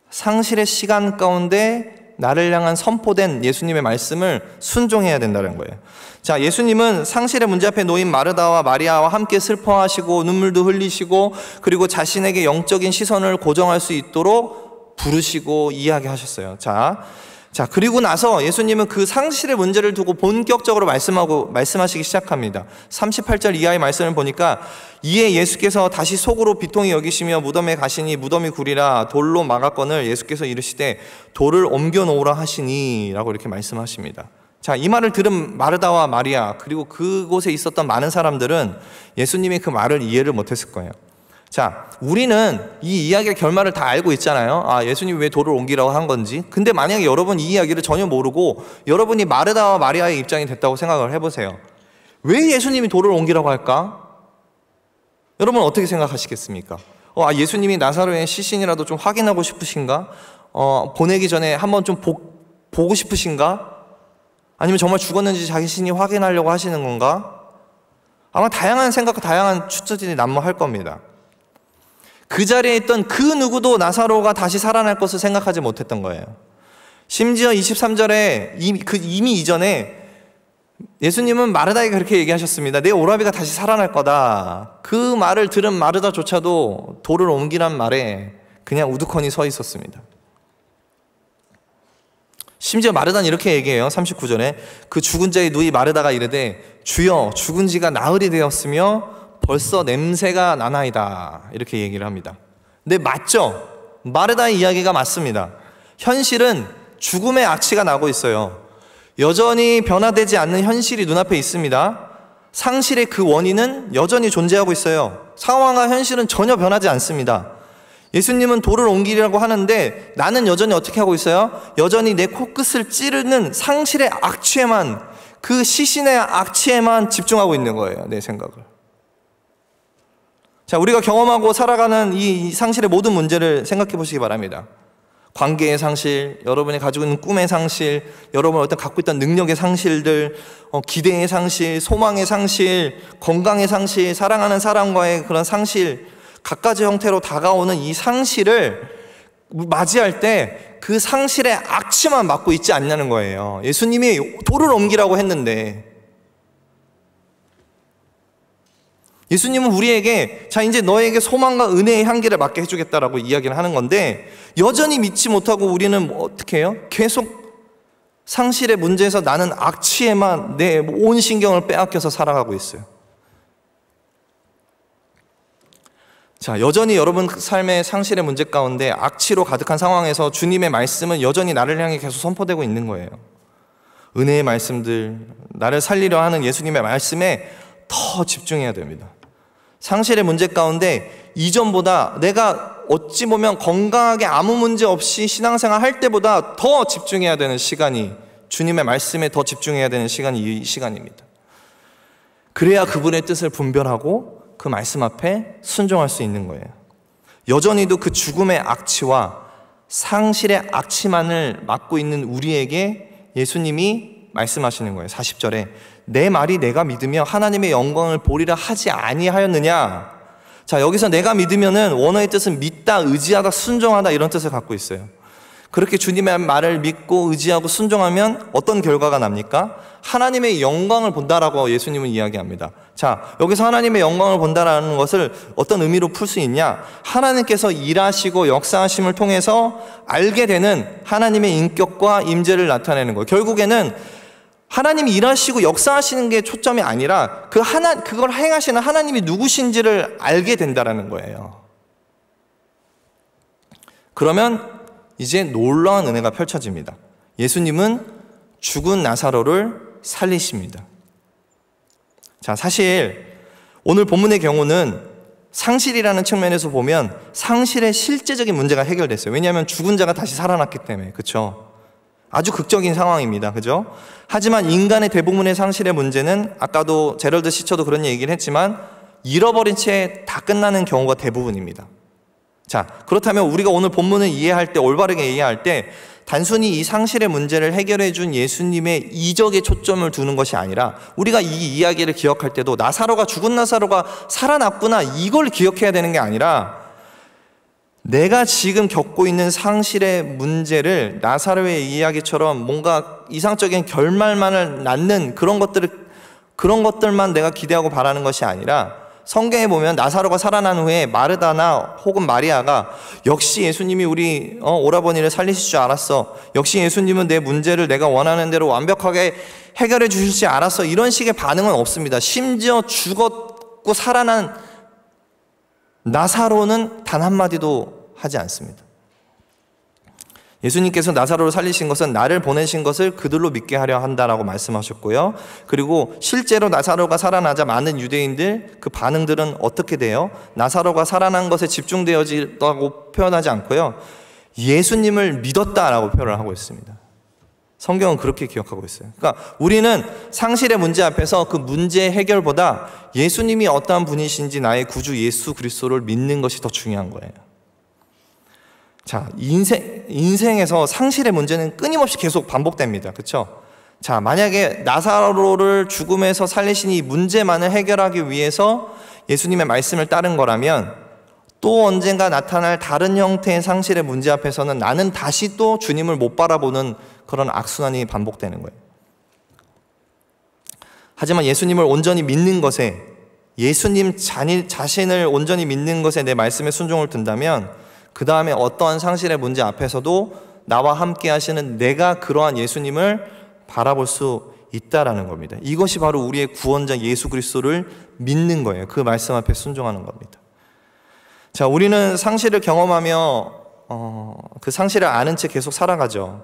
상실의 시간 가운데 나를 향한 선포된 예수님의 말씀을 순종해야 된다는 거예요. 자, 예수님은 상실의 문제 앞에 놓인 마르다와 마리아와 함께 슬퍼하시고 눈물도 흘리시고 그리고 자신에게 영적인 시선을 고정할 수 있도록 부르시고 이야기하셨어요. 자, 그리고 나서 예수님은 그 상실의 문제를 두고 본격적으로 말씀하시기 시작합니다. 38절 이하의 말씀을 보니까 이에 예수께서 다시 속으로 비통히 여기시며 무덤에 가시니 무덤이 구리라 돌로 막았거늘 예수께서 이르시되 돌을 옮겨 놓으라 하시니 라고 이렇게 말씀하십니다. 자, 이 말을 들은 마르다와 마리아 그리고 그곳에 있었던 많은 사람들은 예수님이 그 말을 이해를 못했을 거예요. 자, 우리는 이 이야기의 결말을 다 알고 있잖아요. 아, 예수님이 왜 돌을 옮기라고 한 건지. 근데 만약에 여러분 이 이야기를 전혀 모르고 여러분이 마르다와 마리아의 입장이 됐다고 생각을 해보세요. 왜 예수님이 돌을 옮기라고 할까? 여러분 어떻게 생각하시겠습니까? 예수님이 나사로의 시신이라도 좀 확인하고 싶으신가? 보내기 전에 한번 좀 보고 싶으신가? 아니면 정말 죽었는지 자신이 확인하려고 하시는 건가? 아마 다양한 생각과 다양한 추측들이 난무할 겁니다. 그 자리에 있던 그 누구도 나사로가 다시 살아날 것을 생각하지 못했던 거예요. 심지어 23절에 이미 이전에 예수님은 마르다에게 그렇게 얘기하셨습니다. 내 오라비가 다시 살아날 거다. 그 말을 들은 마르다조차도 돌을 옮기란 말에 그냥 우두커니 서 있었습니다. 심지어 마르다는 이렇게 얘기해요. 39절에 그 죽은 자의 누이 마르다가 이르되 주여 죽은 지가 나흘이 되었으며 벌써 냄새가 나나이다 이렇게 얘기를 합니다. 근데 맞죠? 마르다의 이야기가 맞습니다. 현실은 죽음의 악취가 나고 있어요. 여전히 변화되지 않는 현실이 눈앞에 있습니다. 상실의 그 원인은 여전히 존재하고 있어요. 상황과 현실은 전혀 변하지 않습니다. 예수님은 돌을 옮기려고 하는데 나는 여전히 어떻게 하고 있어요? 여전히 내 코끝을 찌르는 상실의 악취에만, 그 시신의 악취에만 집중하고 있는 거예요. 내 생각을. 자, 우리가 경험하고 살아가는 이 상실의 모든 문제를 생각해 보시기 바랍니다. 관계의 상실, 여러분이 가지고 있는 꿈의 상실, 여러분이 어떤 갖고 있던 능력의 상실들, 기대의 상실, 소망의 상실, 건강의 상실, 사랑하는 사람과의 그런 상실, 갖가지 형태로 다가오는 이 상실을 맞이할 때 그 상실의 악취만 맡고 있지 않냐는 거예요. 예수님이 돌을 옮기라고 했는데 예수님은 우리에게 자 이제 너에게 소망과 은혜의 향기를 맡게 해주겠다라고 이야기를 하는 건데 여전히 믿지 못하고 우리는 어떻게 해요? 계속 상실의 문제에서 나는 악취에만 내 온 신경을 빼앗겨서 살아가고 있어요. 자, 여전히 여러분 삶의 상실의 문제 가운데 악취로 가득한 상황에서 주님의 말씀은 여전히 나를 향해 계속 선포되고 있는 거예요. 은혜의 말씀들, 나를 살리려 하는 예수님의 말씀에 더 집중해야 됩니다. 상실의 문제 가운데 이전보다 내가 어찌 보면 건강하게 아무 문제 없이 신앙생활 할 때보다 더 집중해야 되는 시간이, 주님의 말씀에 더 집중해야 되는 시간이 이 시간입니다. 그래야 그분의 뜻을 분별하고 그 말씀 앞에 순종할 수 있는 거예요. 여전히도 그 죽음의 악취와 상실의 악취만을 맡고 있는 우리에게 예수님이 말씀하시는 거예요. 40절에 내 말이 내가 믿으며 하나님의 영광을 보리라 하지 아니하였느냐. 자, 여기서 내가 믿으면은 원어의 뜻은 믿다, 의지하다, 순종하다 이런 뜻을 갖고 있어요. 그렇게 주님의 말을 믿고 의지하고 순종하면 어떤 결과가 납니까? 하나님의 영광을 본다라고 예수님은 이야기합니다. 자, 여기서 하나님의 영광을 본다라는 것을 어떤 의미로 풀 수 있냐? 하나님께서 일하시고 역사하심을 통해서 알게 되는 하나님의 인격과 임재를 나타내는 거예요. 결국에는 하나님이 일하시고 역사하시는 게 초점이 아니라 그걸 행하시는 하나님이 누구신지를 알게 된다라는 거예요. 그러면 이제 놀라운 은혜가 펼쳐집니다. 예수님은 죽은 나사로를 살리십니다. 자, 사실 오늘 본문의 경우는 상실이라는 측면에서 보면 상실의 실제적인 문제가 해결됐어요. 왜냐하면 죽은 자가 다시 살아났기 때문에. 그렇죠? 아주 극적인 상황입니다. 그죠? 하지만 인간의 대부분의 상실의 문제는 아까도 제럴드 시처도 그런 얘기를 했지만 잃어버린 채 다 끝나는 경우가 대부분입니다. 자, 그렇다면 우리가 오늘 본문을 이해할 때, 올바르게 이해할 때 단순히 이 상실의 문제를 해결해 준 예수님의 이적에 초점을 두는 것이 아니라 우리가 이 이야기를 기억할 때도 죽은 나사로가 살아났구나, 이걸 기억해야 되는 게 아니라 내가 지금 겪고 있는 상실의 문제를 나사로의 이야기처럼 뭔가 이상적인 결말만을 낳는 그런 것들만 내가 기대하고 바라는 것이 아니라 성경에 보면 나사로가 살아난 후에 마르다나 혹은 마리아가 역시 예수님이 우리 오라버니를 살리실 줄 알았어. 역시 예수님은 내 문제를 내가 원하는 대로 완벽하게 해결해 주실 줄 알았어. 이런 식의 반응은 없습니다. 심지어 죽었고 살아난 나사로는 단 한마디도 하지 않습니다. 예수님께서 나사로를 살리신 것은 나를 보내신 것을 그들로 믿게 하려 한다라고 말씀하셨고요. 그리고 실제로 나사로가 살아나자 많은 유대인들 그 반응들은 어떻게 돼요? 나사로가 살아난 것에 집중되어지다고 표현하지 않고요. 예수님을 믿었다라고 표현을 하고 있습니다. 성경은 그렇게 기억하고 있어요. 그러니까 우리는 상실의 문제 앞에서 그 문제 해결보다 예수님이 어떠한 분이신지 나의 구주 예수 그리스도를 믿는 것이 더 중요한 거예요. 자, 인생에서 상실의 문제는 끊임없이 계속 반복됩니다. 그렇죠? 자, 만약에 나사로를 죽음에서 살리신 이 문제만을 해결하기 위해서 예수님의 말씀을 따른 거라면 또 언젠가 나타날 다른 형태의 상실의 문제 앞에서는 나는 다시 또 주님을 못 바라보는 그런 악순환이 반복되는 거예요. 하지만 예수님을 온전히 믿는 것에, 예수님 자신을 온전히 믿는 것에 내 말씀에 순종을 둔다면 그 다음에 어떠한 상실의 문제 앞에서도 나와 함께 하시는 내가 그러한 예수님을 바라볼 수 있다라는 겁니다. 이것이 바로 우리의 구원자 예수 그리스도를 믿는 거예요. 그 말씀 앞에 순종하는 겁니다. 자, 우리는 상실을 경험하며 그 상실을 아는 채 계속 살아가죠.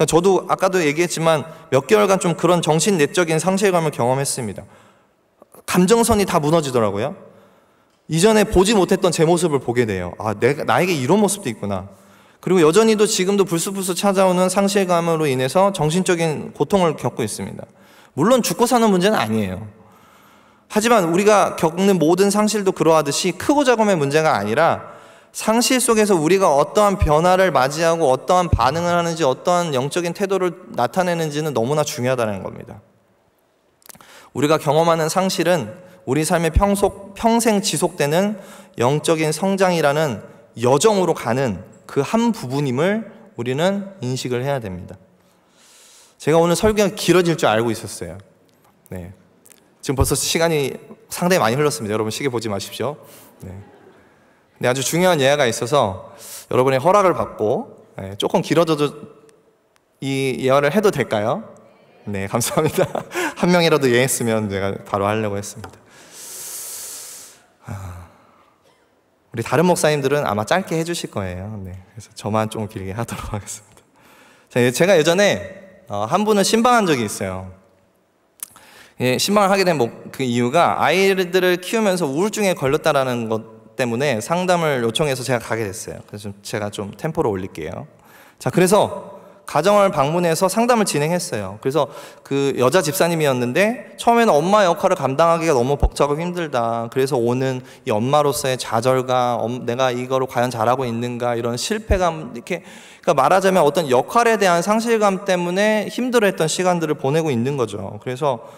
저도 아까도 얘기했지만 몇 개월간 좀 그런 정신내적인 상실감을 경험했습니다. 감정선이 다 무너지더라고요. 이전에 보지 못했던 제 모습을 보게 돼요. 아, 나에게 이런 모습도 있구나. 그리고 여전히도 지금도 불쑥불쑥 찾아오는 상실감으로 인해서 정신적인 고통을 겪고 있습니다. 물론 죽고 사는 문제는 아니에요. 하지만 우리가 겪는 모든 상실도 그러하듯이 크고 작음의 문제가 아니라 상실 속에서 우리가 어떠한 변화를 맞이하고 어떠한 반응을 하는지, 어떠한 영적인 태도를 나타내는지는 너무나 중요하다는 겁니다. 우리가 경험하는 상실은 우리 삶의 평생 지속되는 영적인 성장이라는 여정으로 가는 그 한 부분임을 우리는 인식을 해야 됩니다. 제가 오늘 설교가 길어질 줄 알고 있었어요. 네. 지금 벌써 시간이 상당히 많이 흘렀습니다. 여러분 시계 보지 마십시오. 네. 근데 아주 중요한 예화가 있어서 여러분의 허락을 받고 조금 길어져도 이 예화를 해도 될까요? 네, 감사합니다. 한 명이라도 예했으면 제가 바로 하려고 했습니다. 우리 다른 목사님들은 아마 짧게 해주실 거예요. 네, 그래서 저만 좀 길게 하도록 하겠습니다. 제가 예전에 한 분을 신방한 적이 있어요. 신방을 하게 된 그 이유가 아이들을 키우면서 우울증에 걸렸다라는 것 때문에 상담을 요청해서 제가 가게 됐어요. 그래서 제가 좀 템포를 올릴게요. 자, 그래서 가정을 방문해서 상담을 진행했어요. 그래서 그 여자 집사님이었는데 처음에는 엄마 역할을 감당하기가 너무 벅차고 힘들다. 그래서 오는 이 엄마로서의 좌절감, 내가 이거를 과연 잘하고 있는가, 이런 실패감, 이렇게, 그러니까 말하자면 어떤 역할에 대한 상실감 때문에 힘들어했던 시간들을 보내고 있는 거죠. 그래서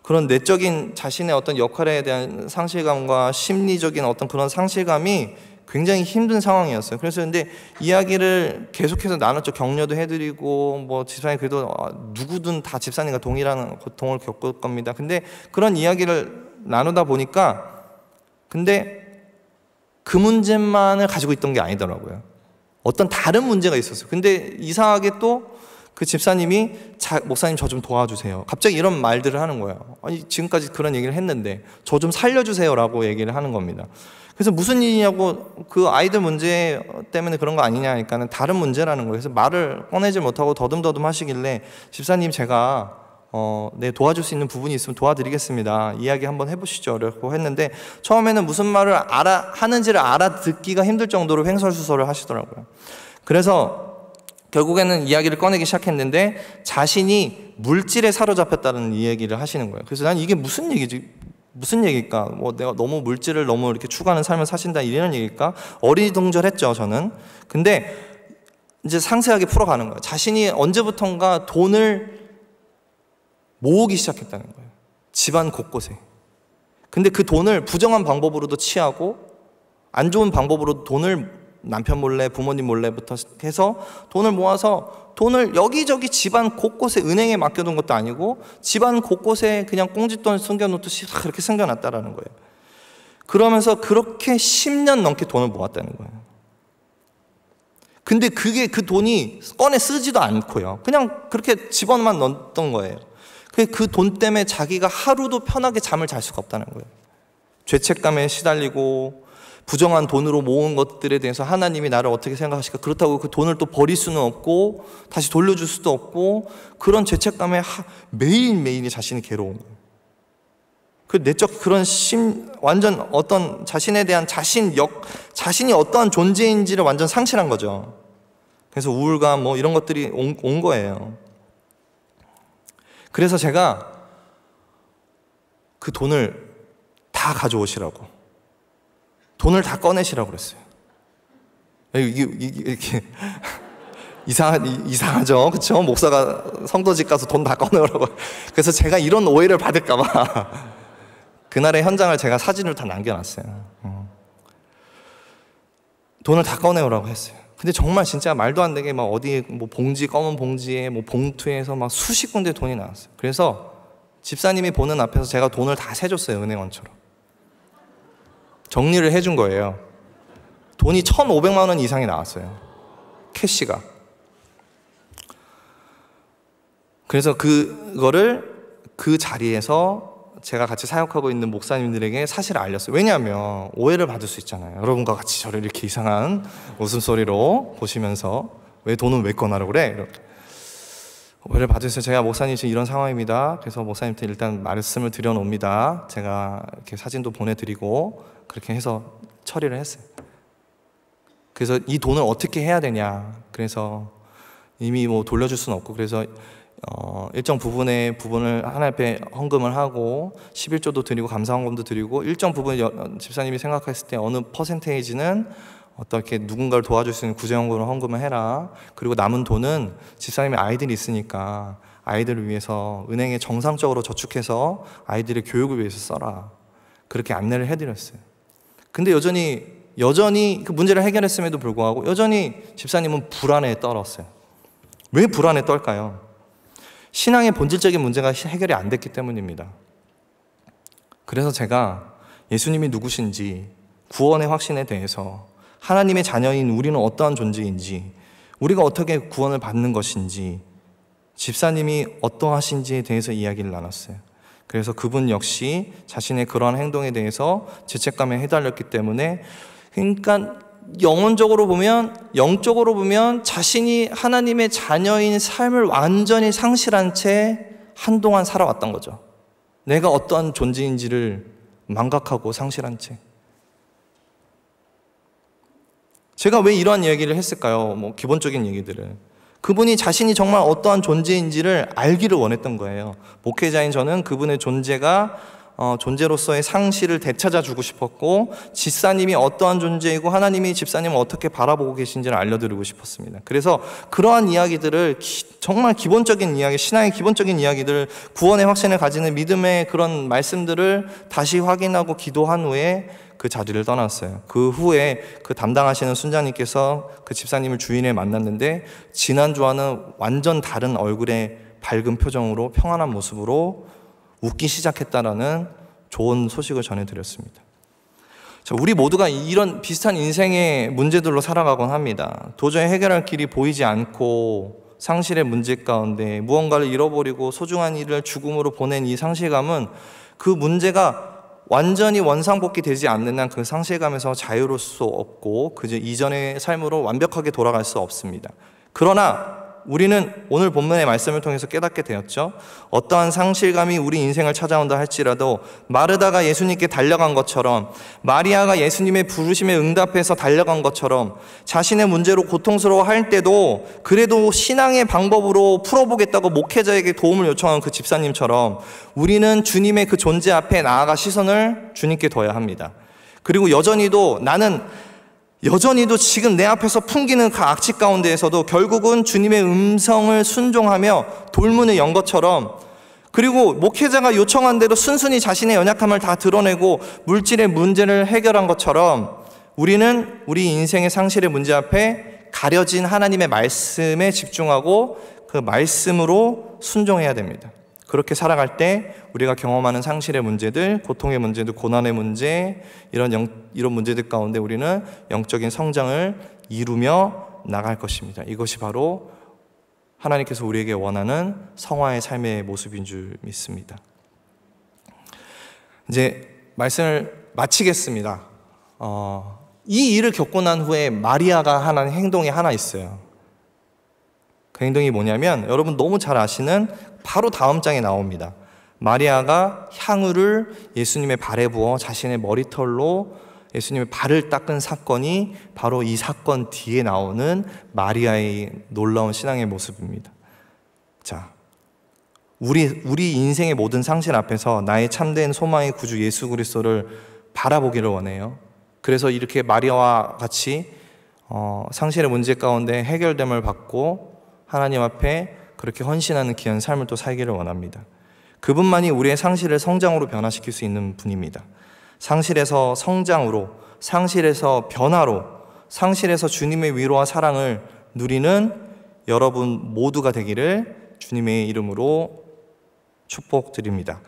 그런 내적인 자신의 어떤 역할에 대한 상실감과 심리적인 어떤 그런 상실감이 굉장히 힘든 상황이었어요. 그래서 근데 이야기를 계속해서 나눴죠. 격려도 해드리고, 뭐 집사님 그래도 누구든 다 집사님과 동일한 고통을 겪을 겁니다. 근데 그런 이야기를 나누다 보니까 근데 그 문제만을 가지고 있던 게 아니더라고요. 어떤 다른 문제가 있었어요. 근데 이상하게 또 그 집사님이 목사님 저 좀 도와주세요. 갑자기 이런 말들을 하는 거예요. 아니 지금까지 그런 얘기를 했는데 저 좀 살려주세요 라고 얘기를 하는 겁니다. 그래서 무슨 일이냐고, 그 아이들 문제 때문에 그런 거 아니냐 하니까는 다른 문제라는 거예요. 그래서 말을 꺼내지 못하고 더듬더듬 하시길래 집사님 제가 네, 도와줄 수 있는 부분이 있으면 도와드리겠습니다. 이야기 한번 해보시죠 라고 했는데 처음에는 무슨 말을 하는지를 알아듣기가 힘들 정도로 횡설수설을 하시더라고요. 그래서 결국에는 이야기를 꺼내기 시작했는데 자신이 물질에 사로잡혔다는 이 얘기를 하시는 거예요. 그래서 난 이게 무슨 얘기지? 무슨 얘기일까? 뭐 내가 너무 물질을 너무 이렇게 추구하는 삶을 사신다 이런 얘기일까? 어리둥절했죠 저는. 근데 이제 상세하게 풀어가는 거예요. 자신이 언제부턴가 돈을 모으기 시작했다는 거예요. 집안 곳곳에. 근데 그 돈을 부정한 방법으로도 취하고 안 좋은 방법으로 돈을 남편 몰래 부모님 몰래부터 해서 돈을 모아서 돈을 여기저기 집안 곳곳에 은행에 맡겨둔 것도 아니고 집안 곳곳에 그냥 꽁짓돈 숨겨놓듯이 그렇게 숨겨놨다라는 거예요. 그러면서 그렇게 10년 넘게 돈을 모았다는 거예요. 근데 그 돈이 꺼내 쓰지도 않고요. 그냥 그렇게 집어만 넣었던 거예요. 그 돈 때문에 자기가 하루도 편하게 잠을 잘 수가 없다는 거예요. 죄책감에 시달리고 부정한 돈으로 모은 것들에 대해서 하나님이 나를 어떻게 생각하실까? 그렇다고 그 돈을 또 버릴 수는 없고 다시 돌려줄 수도 없고 그런 죄책감에 매일매일이 자신이 괴로운 거예요. 그 내적 그런 완전 어떤 자신에 대한 자신이 어떠한 존재인지를 완전 상실한 거죠. 그래서 우울감 뭐 이런 것들이 온 거예요. 그래서 제가 그 돈을 다 가져오시라고, 돈을 다 꺼내시라고 그랬어요. 이게 이상하죠, 그렇죠? 목사가 성도집 가서 돈 다 꺼내오라고. 그래서 제가 이런 오해를 받을까봐 그날의 현장을 제가 사진으로 다 남겨놨어요. 돈을 다 꺼내오라고 했어요. 근데 정말 진짜 말도 안 되게 막 어디 뭐 봉지, 검은 봉지에 뭐 봉투에서 막 수십 군데 돈이 나왔어요. 그래서 집사님이 보는 앞에서 제가 돈을 다 세줬어요, 은행원처럼. 정리를 해준 거예요. 돈이 1,500만 원 이상이 나왔어요, 캐시가. 그래서 그거를 그 자리에서 제가 같이 사역하고 있는 목사님들에게 사실을 알렸어요. 왜냐하면 오해를 받을 수 있잖아요. 여러분과 같이 저를 이렇게 이상한 웃음소리로 보시면서 왜 돈은 왜 꺼내라고 그래? 이렇게 오해를 받으셔서 제가 목사님 지금 이런 상황입니다. 그래서 목사님한테 일단 말씀을 드려놓습니다. 제가 이렇게 사진도 보내드리고 그렇게 해서 처리를 했어요. 그래서 이 돈을 어떻게 해야 되냐. 그래서 이미 뭐 돌려줄 수는 없고 그래서 일정 부분을 하나님 앞에 헌금을 하고 11조도 드리고 감사헌금도 드리고 일정 부분 집사님이 생각했을 때 어느 퍼센테이지는 어떻게 누군가를 도와줄 수 있는 구제헌금으로 헌금을 해라. 그리고 남은 돈은 집사님의 아이들이 있으니까 아이들을 위해서 은행에 정상적으로 저축해서 아이들의 교육을 위해서 써라. 그렇게 안내를 해드렸어요. 근데 여전히 그 문제를 해결했음에도 불구하고 여전히 집사님은 불안에 떨었어요. 왜 불안에 떨까요? 신앙의 본질적인 문제가 해결이 안 됐기 때문입니다. 그래서 제가 예수님이 누구신지, 구원의 확신에 대해서, 하나님의 자녀인 우리는 어떠한 존재인지, 우리가 어떻게 구원을 받는 것인지, 집사님이 어떠하신지에 대해서 이야기를 나눴어요. 그래서 그분 역시 자신의 그러한 행동에 대해서 죄책감에 해달렸기 때문에, 그러니까 영적으로 보면 자신이 하나님의 자녀인 삶을 완전히 상실한 채 한동안 살아왔던 거죠. 내가 어떠한 존재인지를 망각하고 상실한 채. 제가 왜 이러한 이야기를 했을까요? 뭐 기본적인 얘기들을. 그분이 자신이 정말 어떠한 존재인지를 알기를 원했던 거예요. 목회자인 저는 그분의 존재로서의 상실을 되찾아주고 싶었고, 집사님이 어떠한 존재이고 하나님이 집사님을 어떻게 바라보고 계신지를 알려드리고 싶었습니다. 그래서 그러한 이야기들을 정말 기본적인 이야기, 신앙의 기본적인 이야기들, 구원의 확신을 가지는 믿음의 그런 말씀들을 다시 확인하고 기도한 후에 그 자리를 떠났어요. 그 후에 그 담당하시는 순장님께서 그 집사님을 주인에 만났는데, 지난주와는 완전 다른 얼굴의 밝은 표정으로 평안한 모습으로 웃기 시작했다라는 좋은 소식을 전해드렸습니다. 자, 우리 모두가 이런 비슷한 인생의 문제들로 살아가곤 합니다. 도저히 해결할 길이 보이지 않고 상실의 문제 가운데 무언가를 잃어버리고 소중한 일을 죽음으로 보낸 이 상실감은, 그 문제가 완전히 원상복귀 되지 않는 한 그 상실감에서 자유로울 수 없고 그 이전의 삶으로 완벽하게 돌아갈 수 없습니다. 그러나 우리는 오늘 본문의 말씀을 통해서 깨닫게 되었죠. 어떠한 상실감이 우리 인생을 찾아온다 할지라도 마르다가 예수님께 달려간 것처럼, 마리아가 예수님의 부르심에 응답해서 달려간 것처럼, 자신의 문제로 고통스러워할 때도 그래도 신앙의 방법으로 풀어보겠다고 목회자에게 도움을 요청한 그 집사님처럼 우리는 주님의 그 존재 앞에 나아가 시선을 주님께 둬야 합니다. 그리고 여전히도 지금 내 앞에서 풍기는 그 악취 가운데에서도 결국은 주님의 음성을 순종하며 돌문을 연 것처럼, 그리고 목회자가 요청한 대로 순순히 자신의 연약함을 다 드러내고 물질의 문제를 해결한 것처럼, 우리는 우리 인생의 상실의 문제 앞에 가려진 하나님의 말씀에 집중하고 그 말씀으로 순종해야 됩니다. 그렇게 살아갈 때 우리가 경험하는 상실의 문제들, 고통의 문제들, 고난의 문제, 이런 문제들 가운데 우리는 영적인 성장을 이루며 나갈 것입니다. 이것이 바로 하나님께서 우리에게 원하는 성화의 삶의 모습인 줄 믿습니다. 이제 말씀을 마치겠습니다. 이 일을 겪고 난 후에 마리아가 하는 행동이 하나 있어요. 그 행동이 뭐냐면, 여러분 너무 잘 아시는 바로 다음 장에 나옵니다. 마리아가 향유를 예수님의 발에 부어 자신의 머리털로 예수님의 발을 닦은 사건이 바로 이 사건 뒤에 나오는 마리아의 놀라운 신앙의 모습입니다. 자, 우리 인생의 모든 상실 앞에서 나의 참된 소망의 구주 예수 그리스도를 바라보기를 원해요. 그래서 이렇게 마리아와 같이 상실의 문제 가운데 해결됨을 받고 하나님 앞에 그렇게 헌신하는 귀한 삶을 또 살기를 원합니다. 그분만이 우리의 상실을 성장으로 변화시킬 수 있는 분입니다. 상실에서 성장으로, 상실에서 변화로, 상실에서 주님의 위로와 사랑을 누리는 여러분 모두가 되기를 주님의 이름으로 축복드립니다.